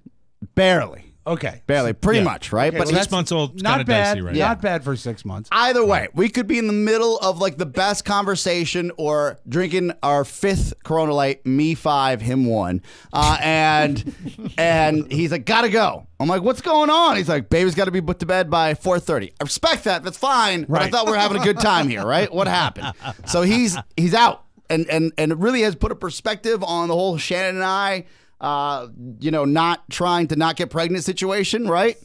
Barely. Okay. Pretty much, right? Okay, but well, 6 months old, not kind of bad. dicey, right? Not bad for 6 months. either way, we could be in the middle of like the best conversation or drinking our 5th Corona Light, me 5, him 1, and he's like, gotta go. I'm like, what's going on? He's like, baby's got to be put to bed by 4:30. I respect that. That's fine. But I thought we were having a good time here, right? What happened? So he's out, and it really has put a perspective on the whole Shannon and I. Not trying to not get pregnant situation, right?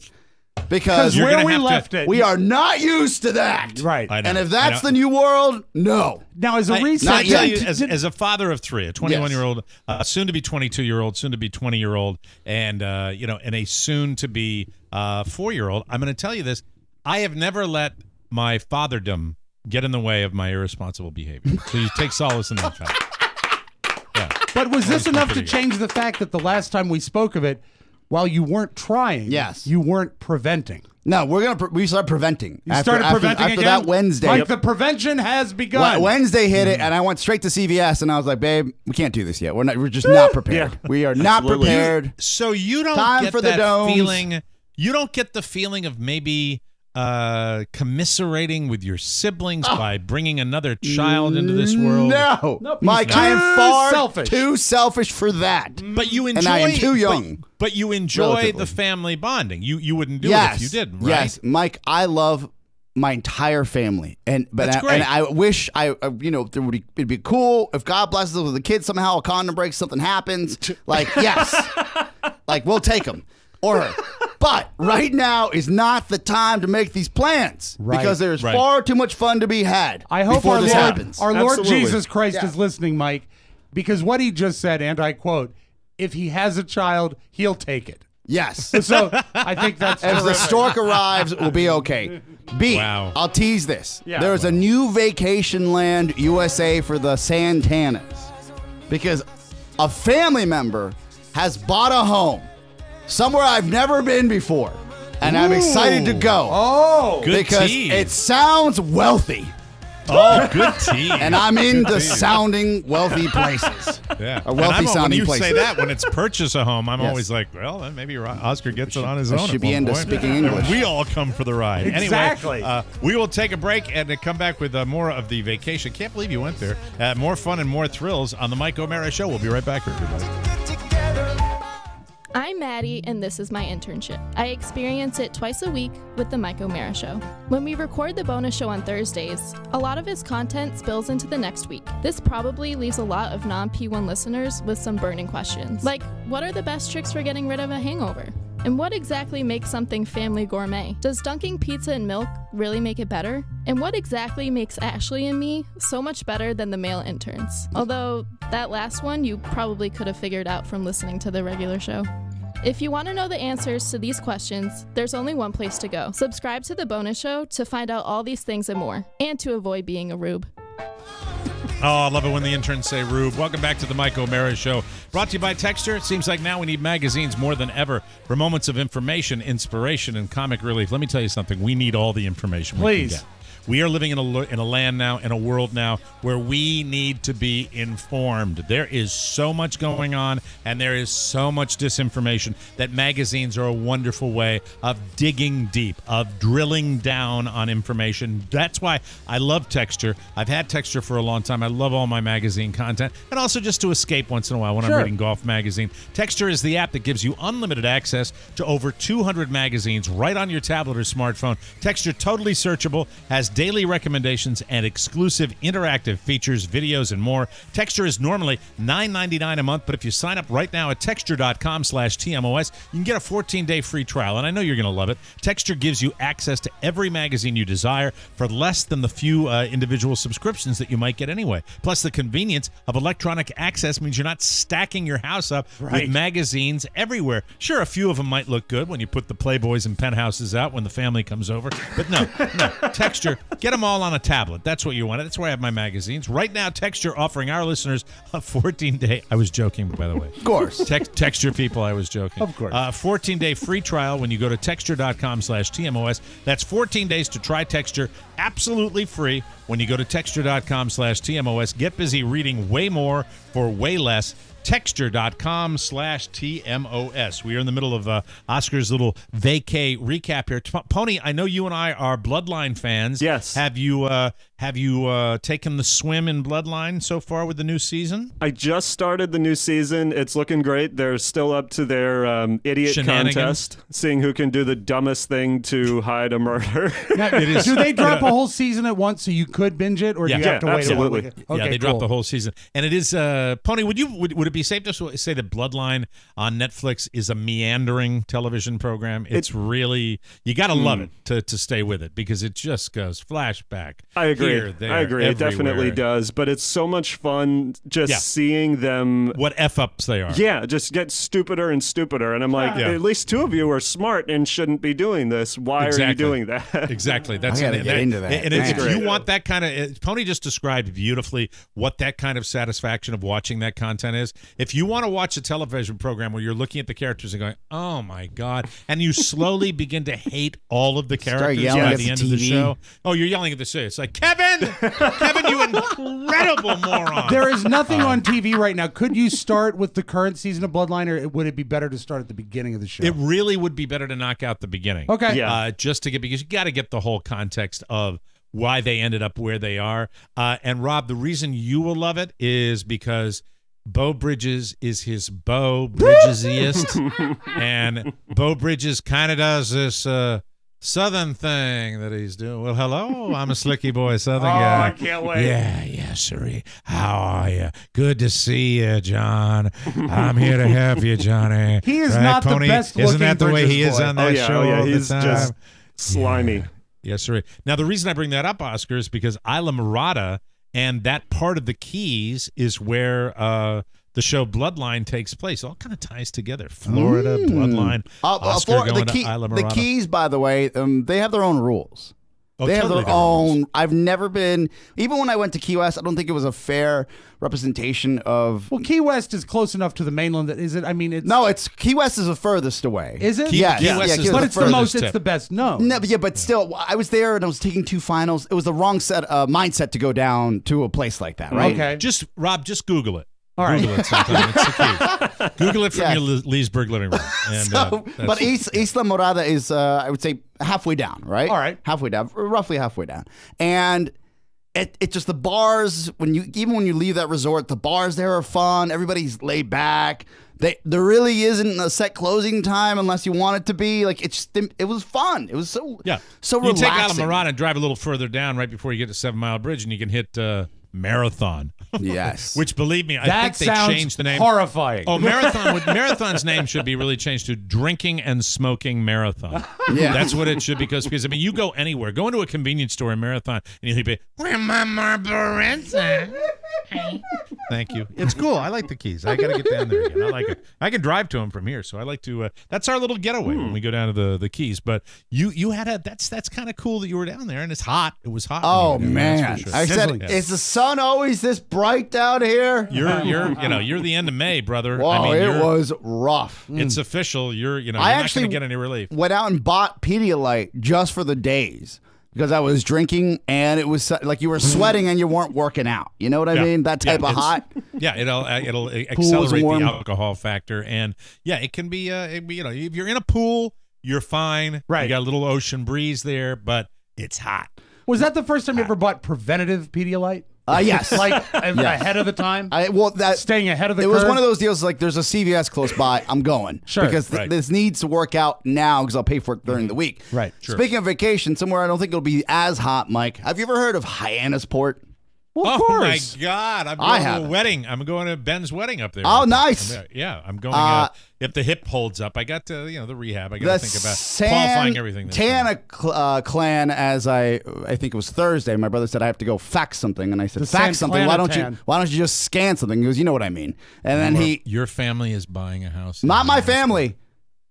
Because where we left it, we are not used to that. Right. I know, And if that's the new world, no. Now, as a I reset, tell you, as a father of 3, a 21-year-old, Yes. soon to be 22-year-old, soon to be 20-year-old, and and a soon to be 4-year-old, I'm going to tell you this: I have never let my fatherdom get in the way of my irresponsible behavior. So you take solace in that fact. Yeah. But was this enough to pretty good. change the fact that the last time we spoke of it, while you weren't trying, Yes. you weren't preventing? No, we start preventing. You started preventing after again? that Wednesday. Like the prevention has begun. Wednesday hit it, and I went straight to CVS, and I was like, "Babe, we can't do this yet. We're just not prepared. We are not Absolutely. prepared." So you don't Time get for the that domes. feeling. You don't get the feeling of maybe commiserating with your siblings by bringing another child into this world. No, Mike, I am too selfish for that. But you enjoy, and I am too young. But you enjoy Relatively. the family bonding. You wouldn't do it if you didn't, right? Yes, Mike, I love my entire family, That's great. And I wish it'd be cool if God blesses us with a kid somehow, a condom breaks, something happens. Like yes, like we'll take him or her. But right now is not the time to make these plans because there's far too much fun to be had. I hope before our this Lord, happens. our Lord Absolutely. Jesus Christ is listening, Mike, because what he just said, and I quote, if he has a child, he'll take it. Yes. So I think that's As the terrific. stork arrives, we'll be okay. B, Wow. I'll tease this. Yeah. There's a new vacation land USA for the Santanas because a family member has bought a home somewhere I've never been before, and I'm excited to go. Oh, Good because tease. it sounds wealthy, Oh, good team. and I'm into sounding wealthy places. Yeah. Or wealthy And sounding when you places. say that, when it's purchase a home, I'm Yes. always like, well, then maybe Oscar gets it on his I own. should at be one into point. speaking English. We all come for the ride. Exactly. Anyway, we will take a break and come back with more of the vacation. Can't believe you went there. More fun and more thrills on the Mike O'Mara Show. We'll be right back, everybody. I'm Maddie, and this is my internship. I experience it twice a week with the Mike O'Mara Show. When we record the bonus show on Thursdays, a lot of his content spills into the next week. This probably leaves a lot of non-P1 listeners with some burning questions, like what are the best tricks for getting rid of a hangover? And what exactly makes something family gourmet? Does dunking pizza in milk really make it better? And what exactly makes Ashley and me so much better than the male interns? Although, that last one you probably could have figured out from listening to the regular show. If you want to know the answers to these questions, there's only one place to go. Subscribe to the bonus show to find out all these things and more, and to avoid being a rube. Oh, I love it when the interns say Rube. Welcome back to the Mike O'Mara Show. Brought to you by Texture. It seems like now we need magazines more than ever for moments of information, inspiration, and comic relief. Let me tell you something. We need all the information we can Please. get. We are living in a land now, in a world now, where we need to be informed. There is so much going on, and there is so much disinformation that magazines are a wonderful way of digging deep, of drilling down on information. That's why I love Texture. I've had Texture for a long time. I love all my magazine content, and also just to escape once in a while when I'm reading Golf Magazine. Texture is the app that gives you unlimited access to over 200 magazines right on your tablet or smartphone. Texture, totally searchable, has has daily recommendations and exclusive interactive features, videos, and more. Texture is normally $9.99 a month, but if you sign up right now at Texture.com/TMOS, you can get a 14-day free trial, and I know you're going to love it. Texture gives you access to every magazine you desire for less than the few individual subscriptions that you might get anyway. Plus, the convenience of electronic access means you're not stacking your house up with magazines everywhere. Sure, a few of them might look good when you put the Playboys and Penthouses out when the family comes over, but no, Texture, get them all on a tablet. That's what you want. That's where I have my magazines. Right now, Texture offering our listeners a 14-day, I was joking, by the way. Of course. Texture people, I was joking. Of course. 14-day free trial when you go to Texture.com/TMOS. That's 14 days to try Texture absolutely free when you go to Texture.com/TMOS. Get busy reading way more for way less. Texture.com/TMOS. We are in the middle of Oscar's little vacay recap here. Pony, I know you and I are Bloodline fans. Yes. Have you taken the swim in Bloodline so far with the new season? I just started the new season. It's looking great. They're still up to their idiot contest, seeing who can do the dumbest thing to hide a murder. Do they drop a whole season at once so you could binge it, or do you have to wait absolutely. a while? Okay, they drop the whole season. And it is, Pony, would it be safe to say that Bloodline on Netflix is a meandering television program? It's really, you got to love it to stay with it, because it just goes flashback. I agree. Here, there, I agree. It everywhere. definitely does. But it's so much fun just seeing them. What F-ups they are. Yeah, just get stupider and stupider. And I'm like, at least two of you are smart and shouldn't be doing this. Why are you doing that? Exactly. That's I gotta get into that. And if you want that kind of, Pony just described beautifully what that kind of satisfaction of watching that content is. If you want to watch a television program where you're looking at the characters and going, oh my God, and you slowly begin to hate all of the characters by the end of the show. Oh, you're yelling at the show. It's like, Kevin, you incredible moron. There is nothing on TV right now. Could you start with the current season of Bloodline, or would it be better to start at the beginning of the show? It really would be better to knock out the beginning. Okay. Yeah. Just to get, because you got to get the whole context of why they ended up where they are. And Rob, the reason you will love it is because Beau Bridges is his Beau Bridgesiest, and Beau Bridges kind of does this Southern thing that he's doing. Well, hello, I'm a slicky boy Southern guy. I can't wait. Yeah, sirree. How are you? Good to see you, John. I'm here to help you, Johnny. He is not Pony? the best looking Isn't that the way Bridges he is boy? on that show all He's the time? just slimy. Yes, sir. Now, the reason I bring that up, Oscar, is because Isla Morada and that part of the Keys is where the show Bloodline takes place. It all kind of ties together. Florida, Bloodline, Oscar going to Isla Morada. The Keys, by the way, they have their own rules. Oh, they have totally their own. I've never been, even when I went to Key West, I don't think it was a fair representation of. Well, Key West is close enough to the mainland that is it? I mean, it's No, it's Key West is the furthest away. Is it? Key West is but the it's the most. furthest It's the best known. No, but still, I was there and I was taking two finals. It was the wrong mindset to go down to a place like that, right? Okay. Rob, just Google it. All right. Google it sometime. It's the key. Google it from your Leesburg living room. And, But Isla Morada is, I would say, halfway down, right? All right. Halfway down, roughly halfway down. And it just, the bars, even when you leave that resort, the bars there are fun. Everybody's laid back. There really isn't a set closing time unless you want it to be. Like, it was fun. It was so relaxing. You take Isla Morada and drive a little further down right before you get to 7 Mile Bridge, and you can hit Marathon. Yes. Which, believe me, I think they changed the name. Horrifying. Oh, Marathon's name should be really changed to Drinking and Smoking Marathon. Yeah. That's what it should be, because I mean, you go anywhere, go into a convenience store in Marathon, and you'll be, where my Marlboro? Thank you. It's cool. I like the Keys. I got to get down there again. I like it. I can drive to them from here, so I like to. That's our little getaway when we go down to the Keys. But you had that's kind of cool that you were down there, and it's hot. It was hot. Oh man! That's for sure. I said, is the sun always this bright down here? You're the end of May, brother. Whoa, I mean, it was rough. It's official. You're not actually going to get any relief. Went out and bought Pedialyte just for the days because I was drinking and it was like you were sweating and you weren't working out. You know what I mean? That type of hot. Yeah, it'll accelerate the alcohol factor, and it can be if you're in a pool, you're fine. Right. You got a little ocean breeze there, but it's hot. Was that the first time you ever bought preventative Pedialyte? Yes. Like ahead of the time? Staying ahead of the curve? It was one of those deals like there's a CVS close by. I'm going. Sure. Because this needs to work out now because I'll pay for it during the week. Right. Sure. Speaking of vacation, somewhere I don't think it'll be as hot, Mike. Have you ever heard of Hyannisport? Well, of course. My God. I'm going to a wedding. I'm going to Ben's wedding up there. Oh, nice. I'm going if the hip holds up. I got to, the rehab. I got to think about qualifying everything. Tana clan, as I think it was Thursday, my brother said I have to go fax something. And I said, fax something? Why don't you just scan something? He goes, you know what I mean. And then Your family is buying a house. Not my family.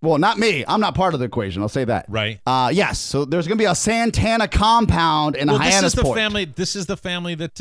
Well, not me. I'm not part of the equation. I'll say that. Right. Yes. So there's going to be a Santana compound in Hyannisport. This is the family that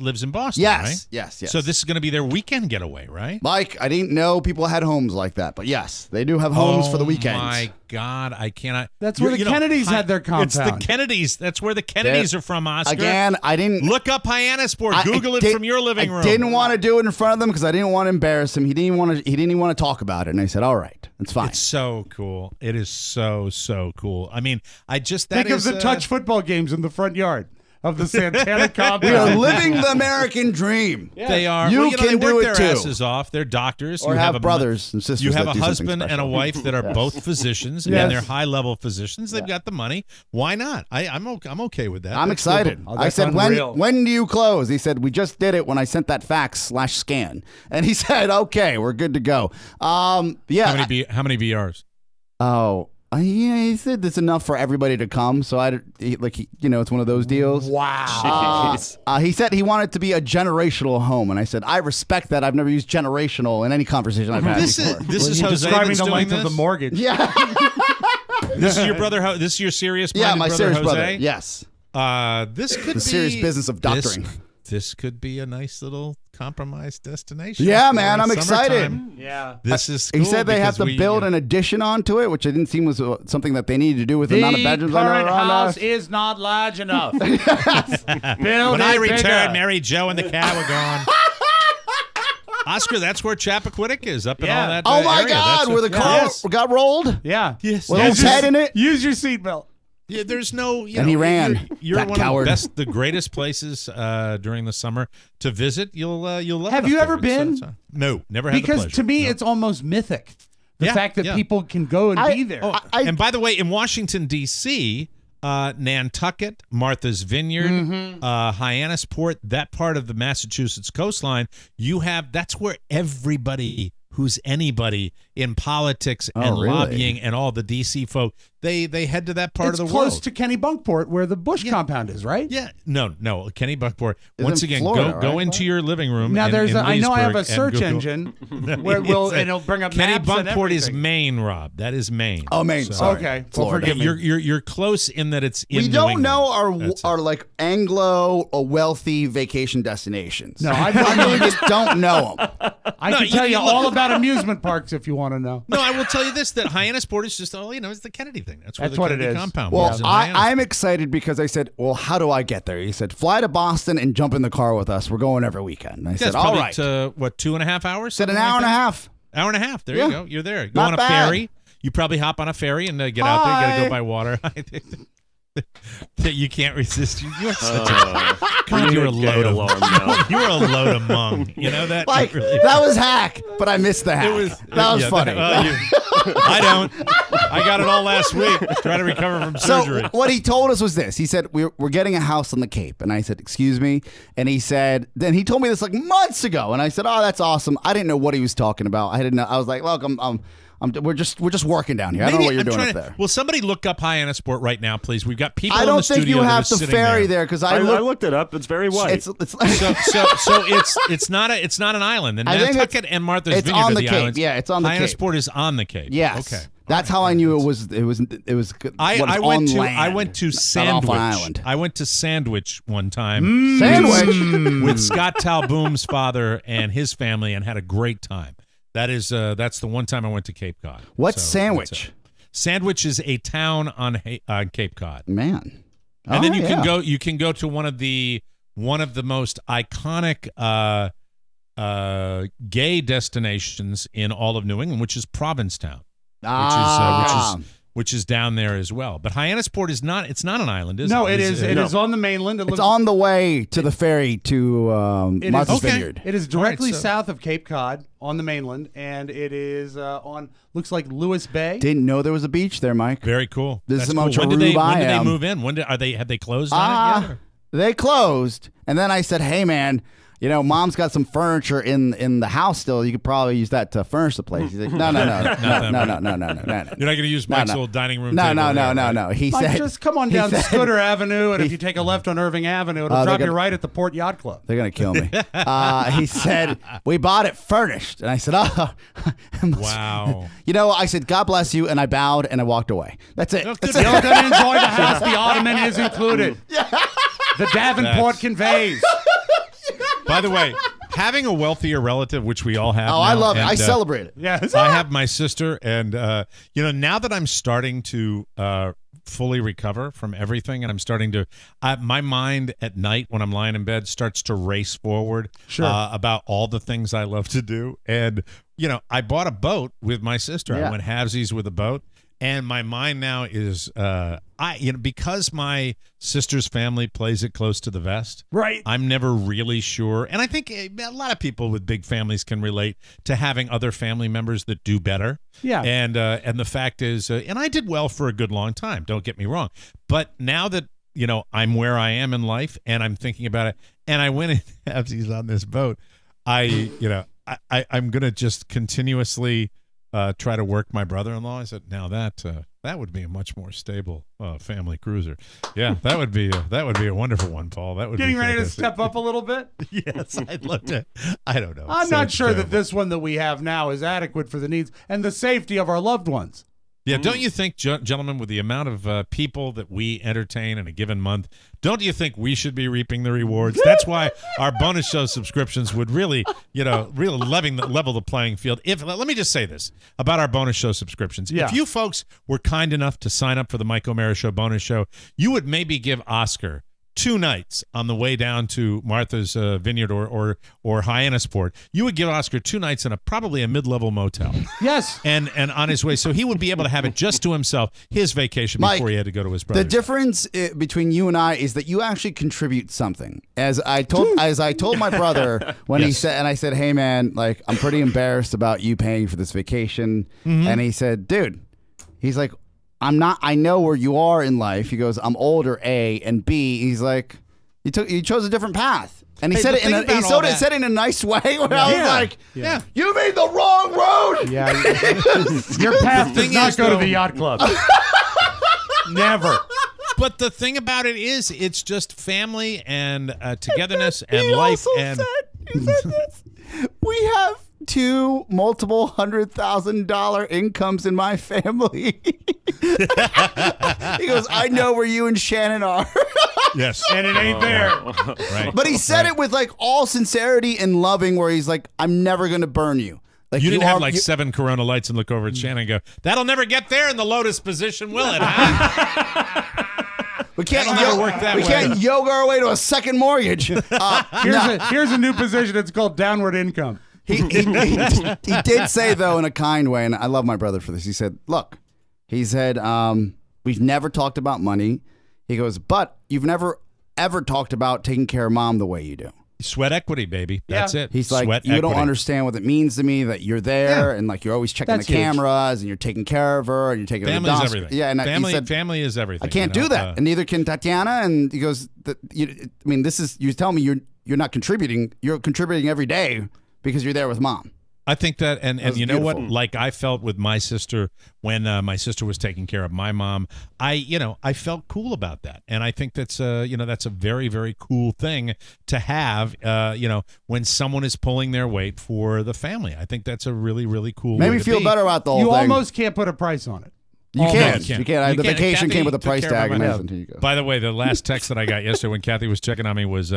lives in Boston, yes, right? Yes. So this is going to be their weekend getaway, right? Mike, I didn't know people had homes like that, but yes, they do have homes for the weekends. Oh my God, I cannot. That's where the Kennedys had their compound. It's the Kennedys. That's where the Kennedys are from, Oscar. Again, I didn't look up Hyannisport. Google it from your living room. I didn't want to do it in front of them because I didn't want to embarrass him. He didn't even want to talk about it, and I said, all right. It's fine. It's so cool. It is so cool. I mean, think of the touch football games in the front yard of the Santana compound. We are living the American dream. Yes. They are. You they can work do their it too. asses off. They're doctors. Or you have brothers and sisters. You have that a do husband and a wife that are both physicians, and they're high-level physicians. They've got the money. Why not? I'm okay with that. I'm excited. Oh, I said, when do you close? He said, we just did it when I sent that fax/scan. And he said, okay, we're good to go. Yeah. How many VRs? Oh, he said that's enough for everybody to come. So it's one of those deals. Wow. He said he wanted to be a generational home, and I said I respect that. I've never used generational in any conversation I've had before. This is Jose describing the length of the mortgage. Yeah. This is your brother. This is your serious. Yeah, my brother, serious Jose? brother. Yes. This could the serious business of doctoring. This could be a nice little compromise destination. Yeah, man, I'm excited. Yeah. This is cool. He said they have to build an addition onto it, which I didn't seem was something that they needed to do with the amount of bedrooms. The current house is not large enough. When I returned, Mary Jo and the cat were gone. Oscar, that's where Chappaquiddick is, up in all that Oh, my area. God, where the car got rolled? Yeah. Yes. With old Ted in it? Use your seatbelt. Yeah, there's no. And he ran. You're that one coward. of the greatest places during the summer to visit. You'll love. Have you ever been? No, never had the pleasure. Because to me, it's almost mythic. The fact that people can go and be there. And by the way, in Washington D.C., Nantucket, Martha's Vineyard, Hyannisport, that part of the Massachusetts coastline, that's where everybody who's anybody in politics and lobbying and all the D.C. folk, they head to that part of the world. It's close to Kennebunkport where the Bush compound is, right? Yeah. No. Kennebunkport. It's Once in again, Florida, go into your living room. Now, I know I have a Leesburg search and engine where it'll bring up maps and Kennebunkport is everything. Maine, Rob. That is Maine. Oh, Maine. Sorry. Okay. Florida. Well, forgive me. You're close in that it's in We New don't England. know our like Anglo wealthy vacation destinations. No, I really just don't know them. I can tell you all about amusement parks if you want to know. No, I will tell you this: that Hyannisport is just it's the Kennedy thing. That's where the what it Kennedy is. compound Well, was. I'm excited because I said, well, how do I get there? He said, fly to Boston and jump in the car with us. We're going every weekend. And I said, all right. 2.5 hours? Said an hour and a half. Hour and a half. There you go. You're there. Go Not on a bad. ferry. You probably hop on a ferry and get out there. You got to go by water. You can't resist. You're such a God. You're a load of you're a load of mung. You know that. Like really, that was hack, but I missed the hack. That was funny. I don't. I got it all last week. Trying to recover from surgery. So what he told us was this. He said we're getting a house on the Cape, and I said, "Excuse me," and he said, then he told me this like months ago, and I said, "Oh, that's awesome." I didn't know what he was talking about. I didn't know. I was like, "Look, we're just working down here. I don't know what you're doing up there." Will somebody look up Hyannisport right now, please? We've got people. I in the don't think studio you that have are to sitting ferry there because I looked it up. It's very white. So it's not an island. And Nantucket and Martha's it's Vineyard on are the the Cape. islands. Yeah, it's on the Cape. Hyannisport is on the Cape. Yes. Okay. That's how I knew it was. I went to Sandwich. Island. I went to Sandwich one time. Sandwich with Scott Talboom's father and his family, and had a great time. That's the one time I went to Cape Cod. What's Sandwich? Sandwich is a town on Cape Cod. Man. And then you can go to one of the most iconic gay destinations in all of New England, which is Provincetown. Which which is down there as well. But Hyannisport is not. It's not an island, is it? No, it is. It is on the mainland. It's on the way to the ferry to Martha's Vineyard. It is directly south of Cape Cod on the mainland, and it is on looks like Lewis Bay. Didn't know there was a beach there, Mike. Very cool. This is cool. how much When did they move in? Have they closed on it yet? They closed, and then I said, "Hey, man, you know, Mom's got some furniture in the house still. You could probably use that to furnish the place." He's like, "No. You're not going to use Mike's old dining room table. No. He Mike, said, just come on down Scooter Avenue, and if you take a left on Irving Avenue, it'll drop you right at the Port Yacht Club. They're going to kill me. He said, "We bought it furnished." And I said, "Oh." Wow. You know, I said, "God bless you," and I bowed and I walked away. That's it. You're going to enjoy the house. The ottoman is included. The Davenport conveys. By the way, having a wealthier relative, which we all have. Oh, now, I love it. I celebrate it. Yes. I have my sister, and now that I'm starting to fully recover from everything, and I'm starting to, my mind at night when I'm lying in bed starts to race forward about all the things I love to do. And I bought a boat with my sister. I went halvesies with a boat. And my mind now is, because my sister's family plays it close to the vest. Right. I'm never really sure. And I think a lot of people with big families can relate to having other family members that do better. Yeah. And the fact is, and I did well for a good long time, don't get me wrong. But now that, I'm where I am in life and I'm thinking about it, and I went in halvesies on this boat, I'm going to just continuously try to work my brother-in-law. I said, now that would be a much more stable family cruiser. Yeah, that would be a wonderful one, Paul. That would Getting be ready to fantastic. step up a little bit? Yes, I'd love to. I don't know. I'm not sure that this one that we have now is adequate for the needs and the safety of our loved ones. Yeah, don't you think, gentlemen, with the amount of people that we entertain in a given month, don't you think we should be reaping the rewards? That's why our bonus show subscriptions would really level the playing field. Let me just say this about our bonus show subscriptions. Yeah. If you folks were kind enough to sign up for the Mike O'Mara Show bonus show, you would maybe give Oscar 2 nights on the way down to Martha's Vineyard or Hyannisport. You would give Oscar 2 nights in probably a mid-level motel. Yes. And on his way, so he would be able to have it just to himself, his vacation, Mike, before he had to go to his brother. The difference between you and I is that you actually contribute something. As I told my brother when he said, and I said, "Hey man, like I'm pretty embarrassed about you paying for this vacation," and he said, "Dude," he's like, I know where you are in life. He goes, "I'm older, A, and B." He's like, you chose a different path. And he said it in a nice way where I was like, "You made the wrong road." Yeah. Your path does not go to the yacht club. Never. But the thing about it is, it's just family and togetherness and he life. Also And he said this. "We have 2 multiple $100,000 incomes in my family." He goes, "I know where you and Shannon are." Yes. And it ain't there. Right. But he said it with like all sincerity and loving, where he's like, "I'm never going to burn you." Like you didn't have like 7 Corona lights and look over at Shannon and go, "That'll never get there in the lotus position, will it?" Huh? We can't way. yoga our way to a second mortgage. Here's a new position. It's called downward income. He did say, though, in a kind way, and I love my brother for this. He said, "Look," he said, "we've never talked about money." He goes, "But you've never ever talked about taking care of Mom the way you do." Sweat equity, baby. That's it. He's like, Sweat "You equity. don't understand what it means to me that you're there and like you're always checking That's the huge. cameras and you're taking care of her and you're taking her to Family's dance." everything. Yeah, and family, he said, family is everything. "I can't do that, and neither can Tatiana." And he goes, "This is you tell me you're not contributing. You're contributing every day because you're there with Mom." I think that, and you know beautiful. what? Like I felt with my sister when my sister was taking care of my mom. I felt cool about that, and I think that's that's a very, very cool thing to have. When someone is pulling their weight for the family, I think that's a really, really cool. Made way me to feel be. better about the whole You thing. almost can't put a price on it. You can't. The You can't. vacation Kathy came with a took price care of tag, my and mom. everything. Here you go. By the way, the last text that I got yesterday when Kathy was checking on me was,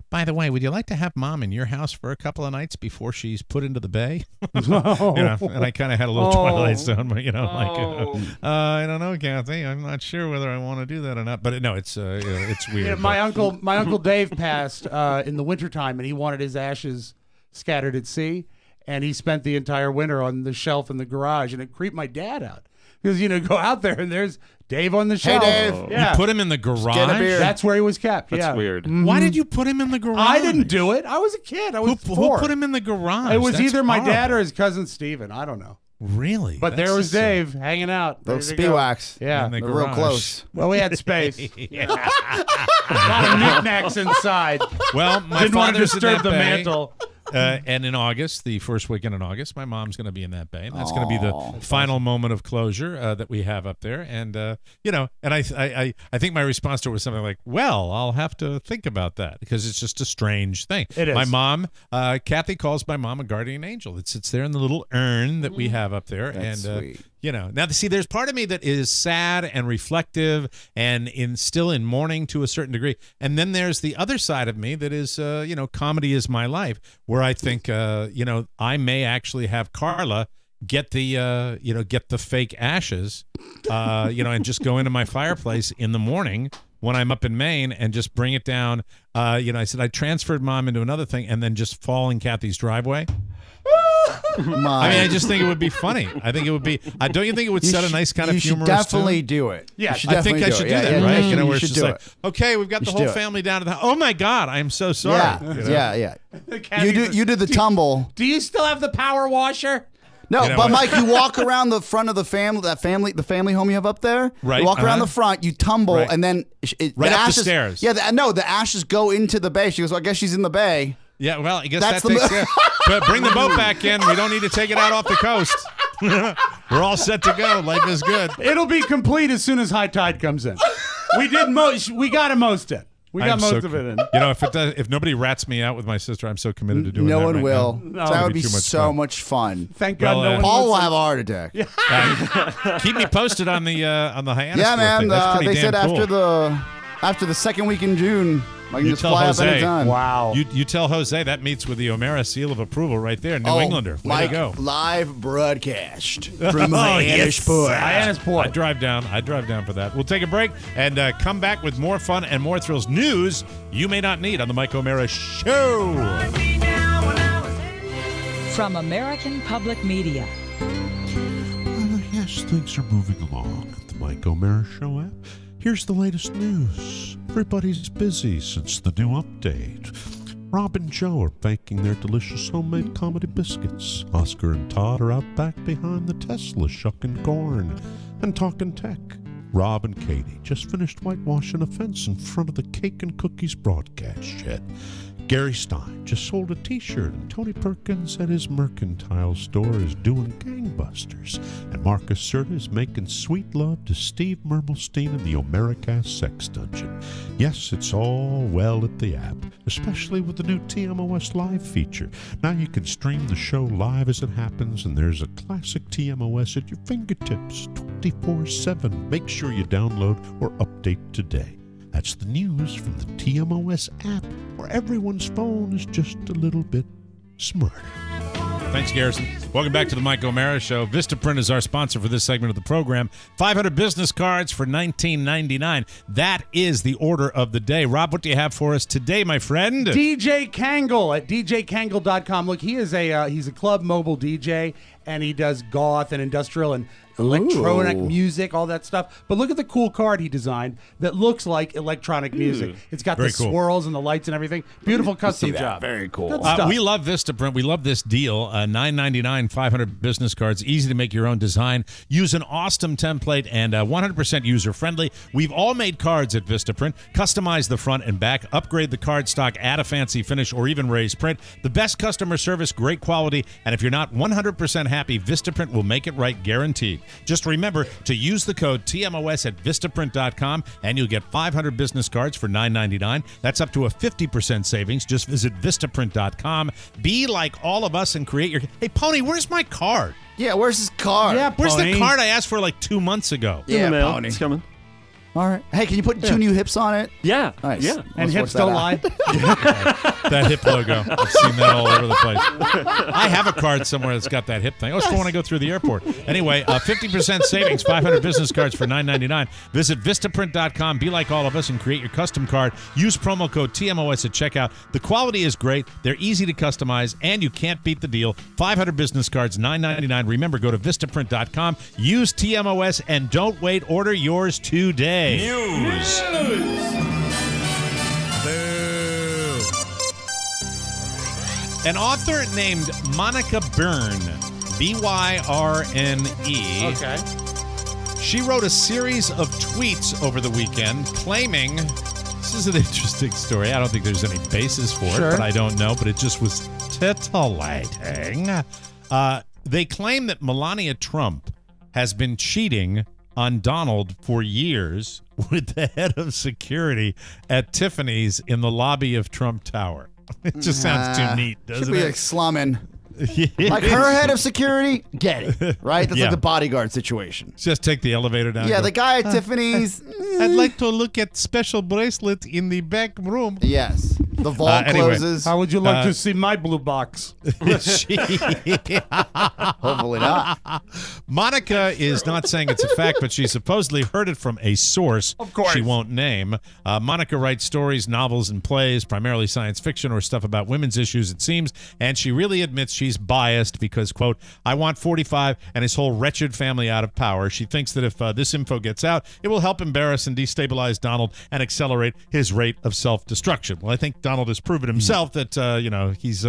"By the way, would you like to have Mom in your house for a couple of nights before she's put into the bay?" And I kind of had a little Twilight Zone, but I don't know, Kathy. I'm not sure whether I want to do that or not. But no, it's weird. Yeah, my uncle Dave passed in the wintertime, and he wanted his ashes scattered at sea, and he spent the entire winter on the shelf in the garage, and it creeped my dad out Because, go out there and there's Dave on the shelf. Dave. Yeah. You put him in the garage? Get a beer. That's where he was kept. That's weird. Mhm. Why did you put him in the garage? I didn't do it. I was a kid. I was Who 4. put him in the garage? It was That's either my dad horrible. or his cousin Steven. I don't know. Really? But That's there was just, Dave hanging out. Those ready to go. Spiwax. Yeah. in the They're real garage. close. Well, we had space. A lot of knickknacks inside. Well, my Didn't want to father's in disturb that the bay. mantle. And in August, the first weekend in August, my mom's going to be in that bay. And that's going to be the final moment of closure that we have up there. And, and I think my response to it was something like, well, I'll have to think about that because it's just a strange thing. It is. My mom, Kathy calls my mom a guardian angel. It sits there in the little urn that we have up there. That's sweet. Now see, there's part of me that is sad and reflective and still in mourning to a certain degree. And then there's the other side of me that is, comedy is my life, where I think, I may actually have Carla get the fake ashes, and just go into my fireplace in the morning when I'm up in Maine and just bring it down. I said I transferred Mom into another thing and then just fall in Kathy's driveway. I just think it would be funny. I think it would be. Don't you think it would set a nice kind of humorous You should definitely tone? do it. Yeah, I think I should do that, right? Yeah, Where you it's should just do like, it. okay, we've got the should whole do it. family down to the. Oh my God, I'm so sorry. Yeah. You do the tumble. Do you still have the power washer? No, You know but what? Mike, you walk around the front of the family home you have up there. Right, You walk around uh-huh. the front, you tumble, Right. and then Right the up the ashes, stairs. Yeah, the ashes go into the bay. She goes, well, I guess she's in the bay. Yeah, well, I guess That's that the takes mo- care. But bring the boat back in. We don't need to take it out off the coast. We're all set to go. Life is good. It'll be complete as soon as high tide comes in. We did most. We got it most in. We got I'm most so- of it in. If nobody rats me out with my sister, I'm so committed to doing No that one right will. now. No. That would be Too much so fun. much fun. Thank God Well, no one. Paul will listens. have a heart attack. Keep me posted on the Hyannis. Yeah, man. thing. That's pretty They said damn cool. after the second week in June, I can You just tell fly up Jose. anytime. Wow. You tell Jose that meets with the O'Mara seal of approval right there. New Englander. Way Mike, to go. live broadcast from Hyannisport. Hyannisport. I drive down for that. We'll take a break and come back with more fun and more thrills. News you may not need on the Mike O'Mara Show. From American Public Media. Yes, things are moving along at the Mike O'Mara Show app. Here's the latest news. Everybody's busy since the new update. Rob and Joe are baking their delicious homemade comedy biscuits. Oscar and Todd are out back behind the Tesla shucking corn and talking tech. Rob and Katie just finished whitewashing a fence in front of the Cake and Cookies broadcast shed. Gary Stein just sold a t-shirt, and Tony Perkins at his mercantile store is doing gangbusters. And Marcus Serta is making sweet love to Steve Mermelstein in the Omaracast Sex Dungeon. Yes, it's all well at the app, especially with the new TMOS Live feature. Now you can stream the show live as it happens, and there's a classic TMOS at your fingertips 24/7. Make sure you download or update today. That's the news from the TMOS app, where everyone's phone is just a little bit smarter. Thanks, Garrison. Welcome back to the Mike O'Mara Show. Vistaprint is our sponsor for this segment of the program. 500 business cards for $19.99. That is the order of the day. Rob, what do you have for us today, my friend? DJ Kangle at djkangle.com. Look, he's a club mobile DJ, and he does goth and industrial and electronic music, all that stuff. But look at the cool card he designed that looks like electronic music. It's got Very the cool. swirls and the lights and everything. Beautiful custom job. Very cool. Good stuff. We love Vistaprint. We love this deal. $9.99, 500 business cards. Easy to make your own design. Use an awesome template and 100% user-friendly. We've all made cards at Vistaprint. Customize the front and back. Upgrade the card stock. Add a fancy finish or even raise print. The best customer service, great quality. And if you're not 100% happy, Vistaprint will make it right, guaranteed. Just remember to use the code TMOS at Vistaprint.com and you'll get 500 business cards for $9.99. That's up to a 50% savings. Just visit Vistaprint.com. Be like all of us and create your... Hey, Pony, where's my card? Yeah, where's his card? Yeah, Where's Pony. the card I asked for like 2 months ago? In Yeah, the mail. Pony. It's coming. All right. Hey, can you put 2 new hips on it? Yeah. Nice. Yeah. And Let's hips work don't that lie. That hip logo. I've seen that all over the place. I have a card somewhere that's got that hip thing. Oh, it's for when I go through the airport. Anyway, 50% savings, 500 business cards for $9.99. Visit Vistaprint.com. Be like all of us and create your custom card. Use promo code TMOS at checkout. The quality is great. They're easy to customize, and you can't beat the deal. 500 business cards, $9.99. Remember, go to Vistaprint.com. Use TMOS, and don't wait. Order yours today. News. Boo. An author named Monica Byrne, B-Y-R-N-E. Okay. She wrote a series of tweets over the weekend claiming, this is an interesting story. I don't think there's any basis for it, but I don't know. But it just was titillating. They claim that Melania Trump has been cheating on Donald for years with the head of security at Tiffany's in the lobby of Trump Tower. It just sounds too neat, doesn't Should be it? like slumming. Like her head of security, get it, right? That's like the bodyguard situation. Just take the elevator down. Yeah, the guy at Tiffany's. I'd like to look at special bracelet in the back room. Yes. The vault closes. How would you like to see my blue box? Hopefully not. Monica is not saying it's a fact, but she supposedly heard it from a source Of course. she won't name. Monica writes stories, novels, and plays, primarily science fiction or stuff about women's issues, it seems, and she really admits she's biased because, quote, I want 45 and his whole wretched family out of power. She thinks that if this info gets out, it will help embarrass and destabilize Donald and accelerate his rate of self-destruction. Well, I think Donald has proven himself that, he's,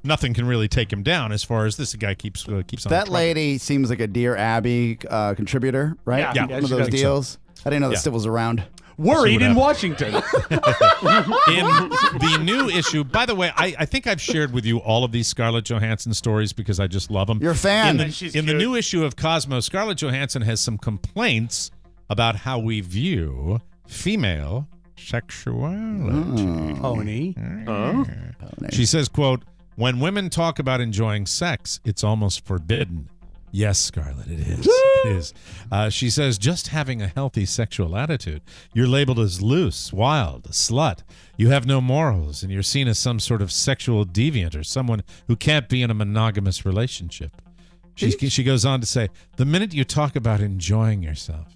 nothing can really take him down as far as this guy keeps on. That lady seems like a Dear Abby contributor, right? Yeah. One of those deals. I didn't know that still was around. Worried in Washington. In the new issue, by the way, I think I've shared with you all of these Scarlett Johansson stories because I just love them. You're a fan. In the new issue of Cosmos, Scarlett Johansson has some complaints about how we view female sexuality. Pony. She says, quote, when women talk about enjoying sex, it's almost forbidden. Yes, Scarlett, it is. It is. She says, just having a healthy sexual attitude, you're labeled as loose, wild, a slut. You have no morals, and you're seen as some sort of sexual deviant or someone who can't be in a monogamous relationship. She goes on to say, the minute you talk about enjoying yourself,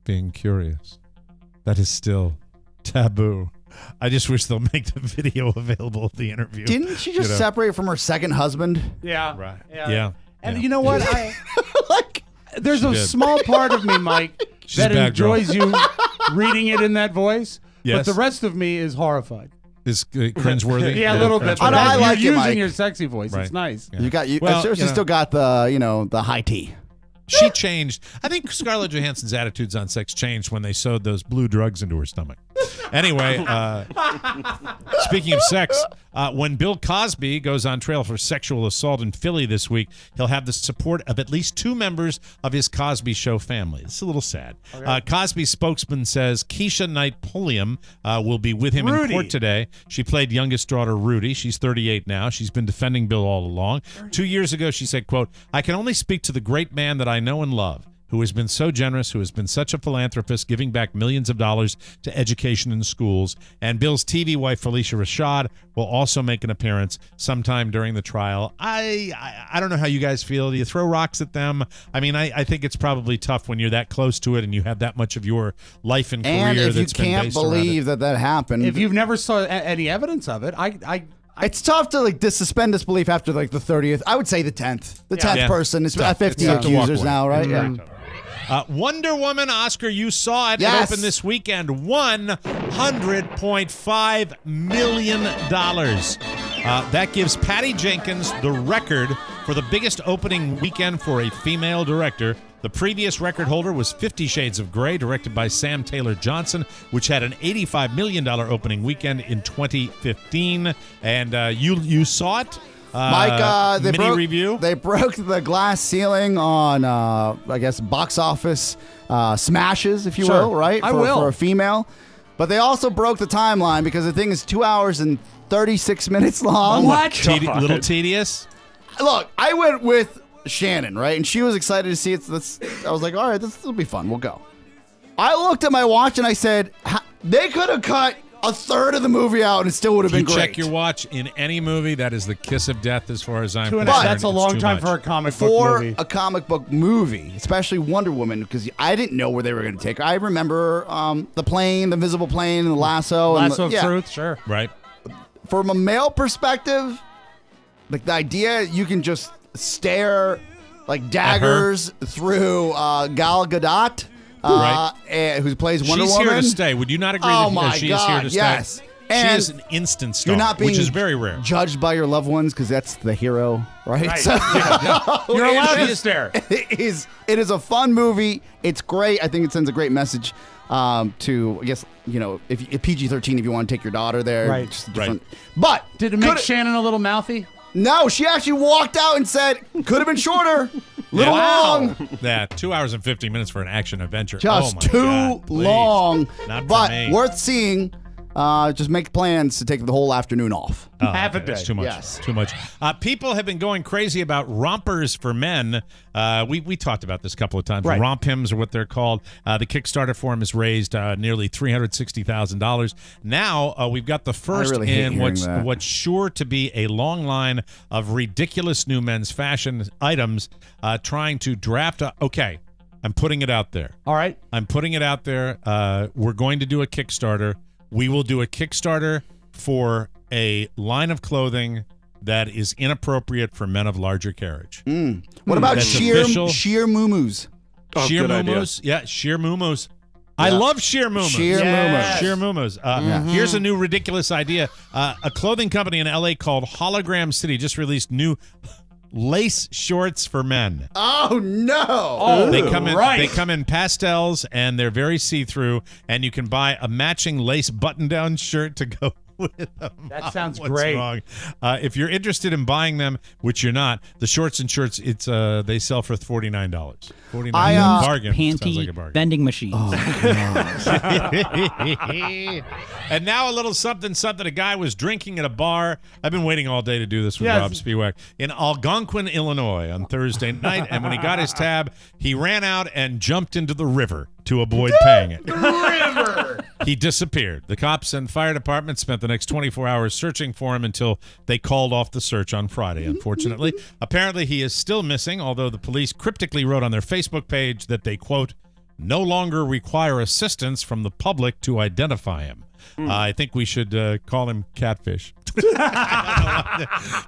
being curious, that is still taboo. I just wish they'll make the video available of the interview. Didn't she just separate from her second husband? Yeah. Right. Yeah. And you know what? There's a did. small part of me, Mike, She's a that bad girl. enjoys you reading it in that voice. Yes. But the rest of me is horrified. Is cringeworthy? Yeah, a little bit. I But I like you're it, using Mike. your sexy voice. Right. It's nice. Yeah. You got you. Well, I'm sure she's still got the high tea. She changed. I think Scarlett Johansson's attitudes on sex changed when they sewed those blue drugs into her stomach. Anyway, speaking of sex, when Bill Cosby goes on trial for sexual assault in Philly this week, he'll have the support of at least 2 members of his Cosby Show family. It's a little sad. Cosby's spokesman says Keisha Knight Pulliam will be with him in court today. She played youngest daughter Rudy. She's 38 now. She's been defending Bill all along. 2 years ago, she said, quote, I can only speak to the great man that I know and love, who has been so generous, who has been such a philanthropist, giving back millions of dollars to education in schools. And Bill's TV wife, Felicia Rashad, will also make an appearance sometime during the trial. I don't know how you guys feel. Do you throw rocks at them? I mean, I think it's probably tough when you're that close to it and you have that much of your life and career And if you that's been can't based around believe it. that happened, If you've never saw any evidence of it, it's tough to suspend disbelief after the 30th. I would say the 10th. The 10th Yeah. person. It's Tough. 50 It's tough to walk accusers away. now, right? Very Yeah. tough. Wonder Woman, Oscar, you saw it. Yes. It opened this weekend. $100.5 million. That gives Patty Jenkins the record for the biggest opening weekend for a female director. The previous record holder was 50 Shades of Grey, directed by Sam Taylor Johnson, which had an $85 million opening weekend in 2015. And you saw it? Mike, they review. They broke the glass ceiling on, I guess, box office smashes, if you will, right? For a female. But they also broke the timeline because the thing is 2 hours and 36 minutes long. What? Little tedious? Look, I went with Shannon, right? And she was excited to see it. So I was like, all right, this will be fun. We'll go. I looked at my watch and I said, they could have cut a third of the movie out and it still would have been great. Check your watch in any movie. That is the kiss of death as far as I'm concerned. That's a long time for a comic book movie. For a comic book movie, especially Wonder Woman, because I didn't know where they were going to take her. I remember the plane, the invisible plane, and the lasso. Lasso of truth, sure. Right. From a male perspective, like the idea you can just stare like daggers through Gal Gadot. Who plays Wonder Woman. She's here to stay. Would you not agree that she is here to yes. stay? And she is an instant star, you're not being which is very rare. Judged by your loved ones because that's the hero, right? So, you're allowed to stare. It is a fun movie. It's great. I think it sends a great message to, I guess, if PG-13 if you want to take your daughter there. Right. Just different. But did it make Shannon a little mouthy? No, she actually walked out and said, could have been shorter. Little long. Yeah, 2 hours and 50 minutes for an action adventure. Just too long. But worth seeing. Just make plans to take the whole afternoon off. Half a day. That's too much. Yes. Too much. People have been going crazy about rompers for men. We talked about this a couple of times. Right. Romp hymns are what they're called. The Kickstarter for them has raised nearly $360,000. Now we've got the first in what's sure to be a long line of ridiculous new men's fashion items trying to draft. Okay, I'm putting it out there. All right. I'm putting it out there. We're going to do a Kickstarter. We will do a Kickstarter for a line of clothing that is inappropriate for men of larger carriage. What about sheer muumuus? Sheer muumuus? Yeah, sheer muumuus. I love sheer muumuus. Sheer muumuus. Here's a new ridiculous idea. A clothing company in L.A. called Hologram City just released new lace shorts for men. Oh no! Oh, they come in pastels and they're very see-through, and you can buy a matching lace button-down shirt to go with them. That sounds What's great. Wrong? If you're interested in buying them, which you're not, the shorts and shirts they sell for $49. $49 bargain. Sounds like a bargain. Vending machine. And now a little something. A guy was drinking at a bar. I've been waiting all day to do this with Rob Spiewak in Algonquin, Illinois on Thursday night. And when he got his tab, he ran out and jumped into the river to avoid paying it. River. He disappeared. The cops and fire department spent the next 24 hours searching for him until they called off the search on Friday, unfortunately. Apparently, he is still missing, although the police cryptically wrote on their Facebook page that they, quote, no longer require assistance from the public to identify him. I think we should call him Catfish.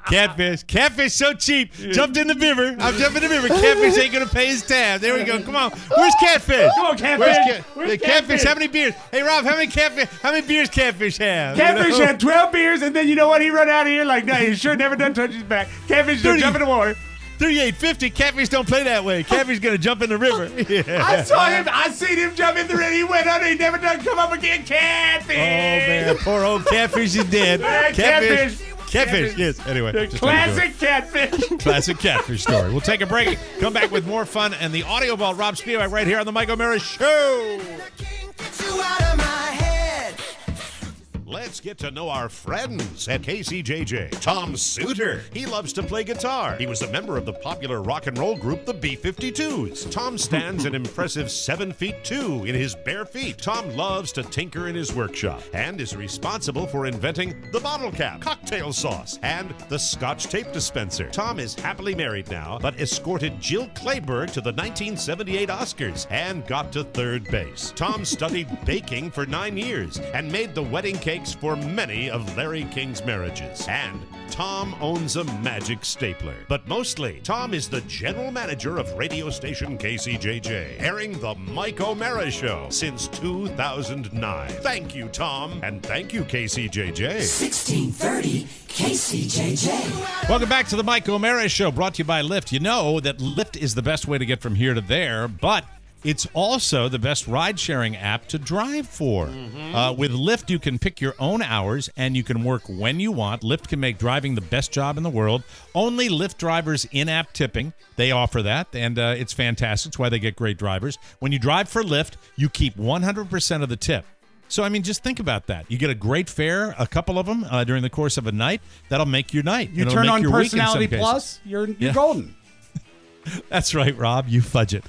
Catfish so cheap. Jumped in the river. I'm jumping in the river. Catfish ain't gonna pay his tab. There we go. Come on. Where's Catfish? Come on, Catfish. Where's Catfish? How many beers? Hey Rob, how many beers Catfish have? Catfish had 12 beers, and then you know what? He run out of here like, no, he sure never done touch his back. Catfish just jump in the water. 38.50. Catfish don't play that way. Catfish gonna jump in the river. Yeah. I saw him. I seen him jump in the river. He went under. He never done come up again. Catfish. Oh man, poor old Catfish is dead. Catfish. Yes. Anyway, the classic Catfish. Classic Catfish story. We'll take a break. Come back with more fun and the audio ball. Rob Spiewak right here on the Mike O'Mara Show. Let's get to know our friends at KCJJ. Tom Suter. He loves to play guitar. He was a member of the popular rock and roll group, the B-52s. Tom stands an impressive 7'2" in his bare feet. Tom loves to tinker in his workshop and is responsible for inventing the bottle cap, cocktail sauce, and the Scotch tape dispenser. Tom is happily married now, but escorted Jill Clayburgh to the 1978 Oscars and got to third base. Tom studied baking for 9 years and made the wedding cake for many of Larry King's marriages. And Tom owns a magic stapler. But mostly, Tom is the general manager of radio station KCJJ, airing the Mike O'Mara Show since 2009. Thank you, Tom, and thank you, KCJJ. 1630 KCJJ. Welcome back to the Mike O'Mara Show, brought to you by Lyft. You know that Lyft is the best way to get from here to there, but it's also the best ride-sharing app to drive for. With Lyft, you can pick your own hours, and you can work when you want. Lyft can make driving the best job in the world. Only Lyft drivers in-app tipping. They offer that, and it's fantastic. It's why they get great drivers. When you drive for Lyft, you keep 100% of the tip. So, I mean, just think about that. You get a great fare, a couple of them, during the course of a night. That'll make your night. You turn on Personality Plus, you're golden. That's right, Rob. You fudge it.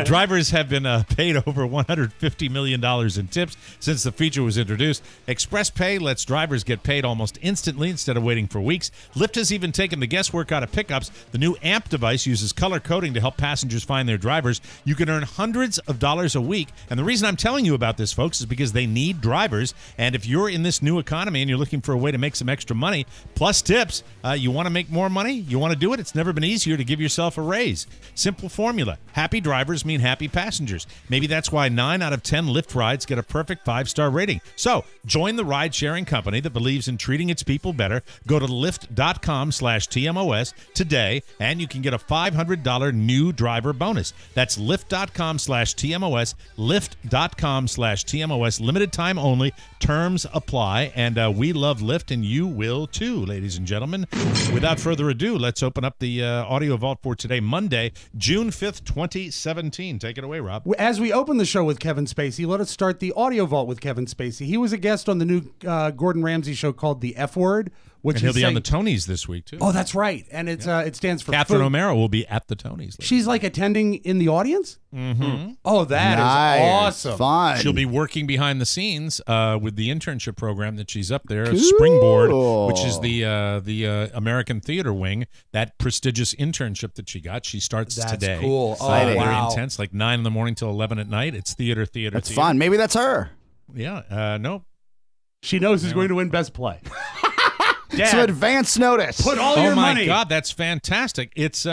Drivers have been paid over $150 million in tips since the feature was introduced. Express Pay lets drivers get paid almost instantly instead of waiting for weeks. Lyft has even taken the guesswork out of pickups. The new AMP device uses color coding to help passengers find their drivers. You can earn hundreds of dollars a week. And the reason I'm telling you about this, folks, is because they need drivers. And if you're in this new economy and you're looking for a way to make some extra money, plus tips, you want to make more money? You want to do it? It's never been easier to give yourself a raise. Simple formula. Happy drivers mean happy passengers. Maybe that's why 9 out of 10 Lyft rides get a perfect 5-star rating. So join the ride-sharing company that believes in treating its people better. Go to lyft.com/TMOS today, and you can get a $500 new driver bonus. That's lyft.com/TMOS, lyft.com/TMOS. Limited time only. Terms apply, and we love Lyft, and you will too, ladies and gentlemen. Without further ado, let's open up the audio vault for today, Monday, June 5th, 2017. Take it away, Rob. As we open the show with Kevin Spacey, let us start the audio vault with Kevin Spacey. He was a guest on the new Gordon Ramsay show called The F Word. And he'll be on the Tonys this week, too. Oh, that's right. And it stands for Catherine food. O'Mara will be at the Tonys. She's like attending in the audience? Mm-hmm. Oh, that is awesome. Fun. She'll be working behind the scenes with the internship program that she's up there, Springboard, which is the American Theater Wing, that prestigious internship that she got. She starts today. That's cool. Very intense, like 9 in the morning till 11 at night. It's theater. That's fun. Maybe that's her. Yeah. No. She knows who's going to win Best Play. Dad, some advance notice. Put all your money. Oh my God, that's fantastic! It's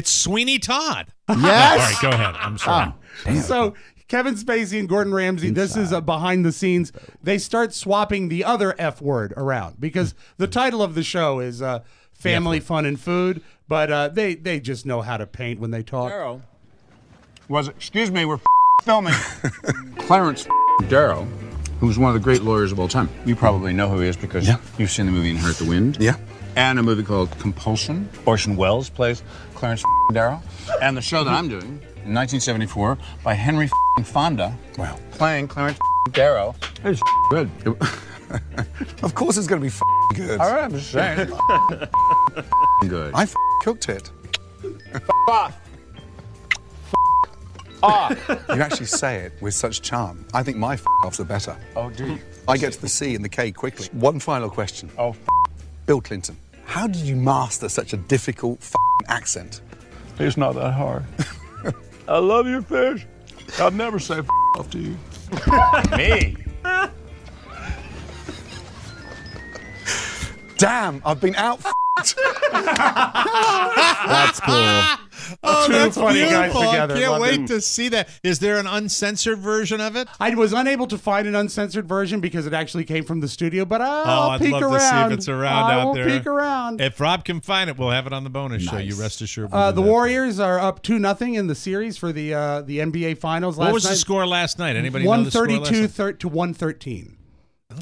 Sweeney Todd. Yes. All right, go ahead. I'm sorry. So Kevin Spacey and Gordon Ramsay. This is behind the scenes. They start swapping the other F word around because the title of the show is Family, Fun, and Food. But they just know how to paint when they talk. Darrow was excuse me, we're filming. Clarence Darrow, who's one of the great lawyers of all time. You probably know who he is because you've seen the movie Inherit the Wind. Yeah. And a movie called Compulsion. Orson Welles plays Clarence Darrow. And the show that I'm doing in 1974 by Henry Fonda. Wow. Playing Clarence Darrow. It's good. Of course it's going to be good. All right, I'm just saying. Good. I cooked it. Off. You actually say it with such charm. I think my offs are better. Oh, do you? I get to the C and the K quickly. One final question. Oh, Bill Clinton, how did you master such a difficult accent? It's not that hard. I love your fish. I'll never say off to you. Me? Damn, I've been out. That's cool. Oh, Two that's funny guys beautiful. together. I can't Love wait them. to see that. Is there an uncensored version of it? I was unable to find an uncensored version because it actually came from the studio, but I'll I'd peek love around. to see if it's around I out will there. peek around. If Rob can find it, we'll have it on the bonus show. You rest assured. The Warriors are up 2-0 in the series for the NBA Finals last night. What was the score last night? Anybody know the score last night? 132 to 113.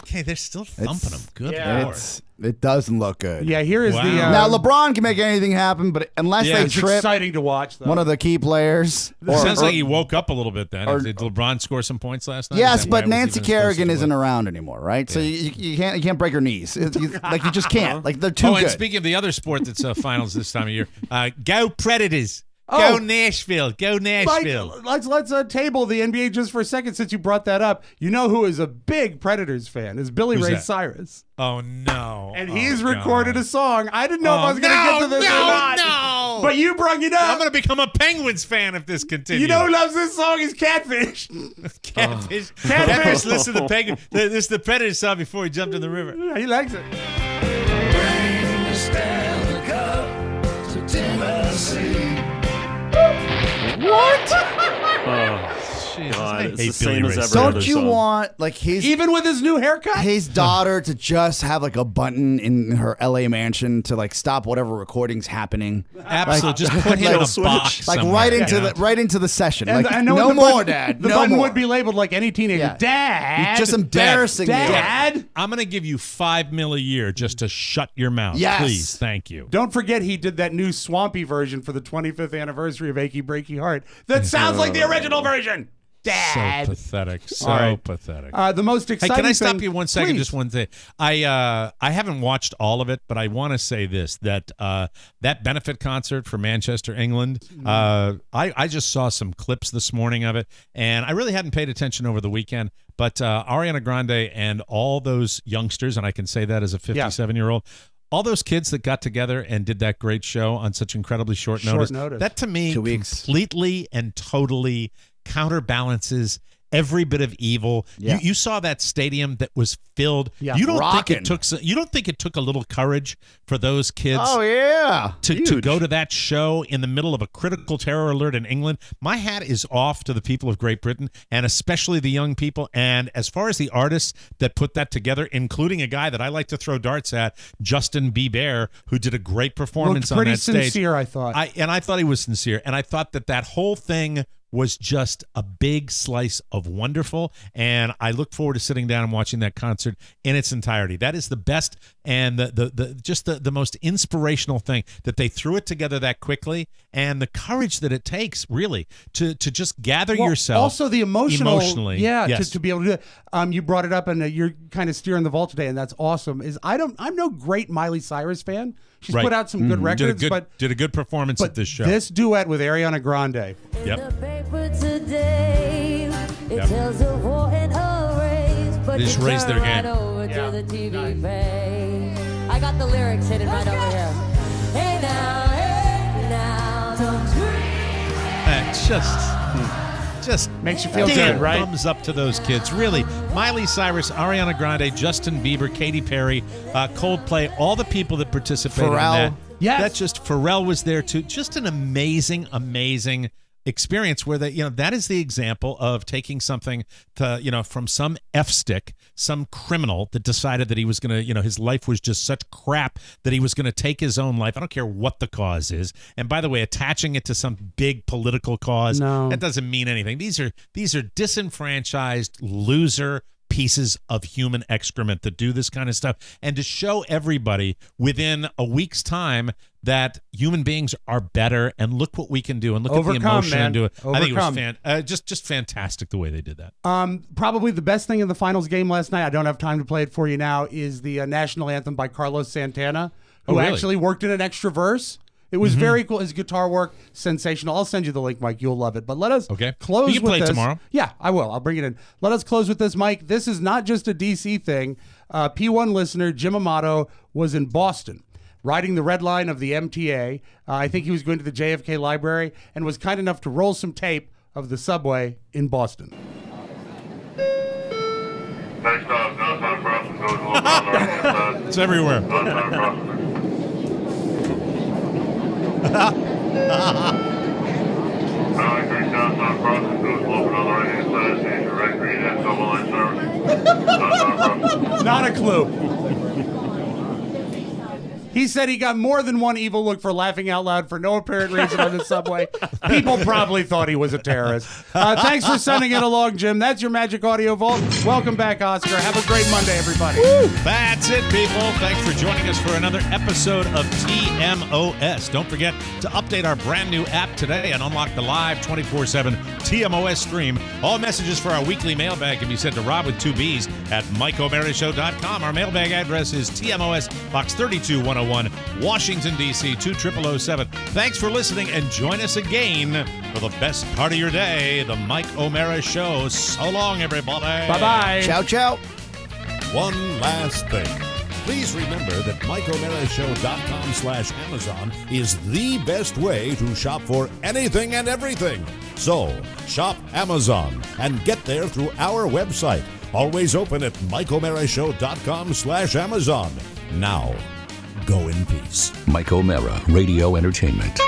Okay, they're still thumping them. Good Lord. It doesn't look good. Yeah, here is the... now, LeBron can make anything happen, but unless they it's trip exciting to watch, though. one of the key players... Sounds like he woke up a little bit then. Did LeBron score some points last night? Yes, but Nancy Kerrigan isn't around anymore, right? So you can't break her knees. You just can't. Like, they're too good. And speaking of the other sport that's finals this time of year, go Predators. Go Nashville. Go Nashville. Mike, let's table the NBA just for a second since you brought that up. You know who is a big Predators fan is Billy Who's Ray that? Cyrus. Oh, no. And he's recorded a song. I didn't know if I was going to get to this or not. No. But you brought it up. I'm going to become a Penguins fan if this continues. You know who loves this song is Catfish. Catfish. Catfish. Listen to the Penguins. This is the Predators song before he jumped in the river. Yeah, he likes it. What? Jeez, God, it's hate the same Billy as Ray every Cyrus. other Don't you song. want, like, even with his new haircut? His daughter to just have, like, a button in her LA mansion to, like, stop whatever recording's happening? Absolutely. Just put him in a box Like, somewhere, right into the session. And Like, I know no the more, button, Dad. The no button more. would be labeled like any teenager. Yeah. Dad. You're just embarrassing me. Dad. I'm going to give you $5 million a year just to shut your mouth. Yes. Please. Thank you. Don't forget he did that new swampy version for the 25th anniversary of Achy Breaky Heart that sounds like the original version. Dad. So pathetic. So right. pathetic. The most exciting Hey, can I stop thing- you 1 second? Please. Just one thing. I haven't watched all of it, but I want to say this, that that benefit concert for Manchester, England, I just saw some clips this morning of it, and I really hadn't paid attention over the weekend, but Ariana Grande and all those youngsters, and I can say that as a 57-year-old, all those kids that got together and did that great show on such incredibly short notice, that to me completely and totally counterbalances every bit of evil. Yeah. You saw that stadium that was filled. Yeah. You don't Rockin'. think it took a little courage for those kids Oh, yeah. to go to that show in the middle of a critical terror alert in England? My hat is off to the people of Great Britain, and especially the young people. And as far as the artists that put that together, including a guy that I like to throw darts at, Justin Bieber, who did a great performance Looked pretty on that stage. sincere, I thought. I thought he was sincere, and I thought that whole thing was just a big slice of wonderful, and I look forward to sitting down and watching that concert in its entirety. That is the best and the most inspirational thing, that they threw it together that quickly, and the courage that it takes really to just gather yourself. Also the emotionally, yes. to be able to do it. You brought it up, and you're kind of steering the vault today, and that's awesome. I'm no great Miley Cyrus fan. She's put out some good records, did a good performance at this show. This duet with Ariana Grande. Yep. Today, it tells of war and a race, but They just you raised turn their right game. over to the TV page. I got the lyrics hidden right over here. Hey now, don't dream. Just makes you feel damn good, right? Thumbs up to those kids. Really, Miley Cyrus, Ariana Grande, Justin Bieber, Katy Perry, Coldplay, all the people that participated in that. Yes. That's just, Pharrell was there too. Just an amazing, amazing experience where that is the example of taking something to, from some F-stick, some criminal that decided that he was going to, his life was just such crap that he was going to take his own life. I don't care what the cause is. And by the way, attaching it to some big political cause, that doesn't mean anything. These are disenfranchised loser pieces of human excrement that do this kind of stuff, and to show everybody within a week's time that human beings are better, and look what we can do, and look at the emotion and do it. I think it was just fantastic the way they did that. Probably the best thing in the finals game last night, I don't have time to play it for you now, is the national anthem by Carlos Santana, who actually worked in an extra verse. It was very cool. His guitar work, sensational. I'll send you the link, Mike. You'll love it. But let us close you can with play this. Tomorrow. Yeah, I will. I'll bring it in. Let us close with this, Mike. This is not just a DC thing. P1 listener Jim Amato was in Boston, riding the red line of the MTA. I think he was going to the JFK library, and was kind enough to roll some tape of the subway in Boston. It's everywhere. Not a clue. He said he got more than one evil look for laughing out loud for no apparent reason on the subway. People probably thought he was a terrorist. Thanks for sending it along, Jim. That's your Magic Audio Vault. Welcome back, Oscar. Have a great Monday, everybody. Woo! That's it, people. Thanks for joining us for another episode of TMOS. Don't forget to update our brand new app today and unlock the live 24/7 TMOS stream. All messages for our weekly mailbag can be sent to Rob with 2 B's at MikeO'MaryShow.com. Our mailbag address is TMOS Box 32101, Washington, D.C. 20007. Thanks for listening, and join us again for the best part of your day, the Mike O'Mara Show. So long, everybody. Bye-bye. Ciao, ciao. One last thing. Please remember that MikeO'MaraShow.com/Amazon is the best way to shop for anything and everything. So, shop Amazon and get there through our website. Always open at MikeO'MaraShow.com/Amazon. Now, go in peace. Mike O'Mara Radio Entertainment.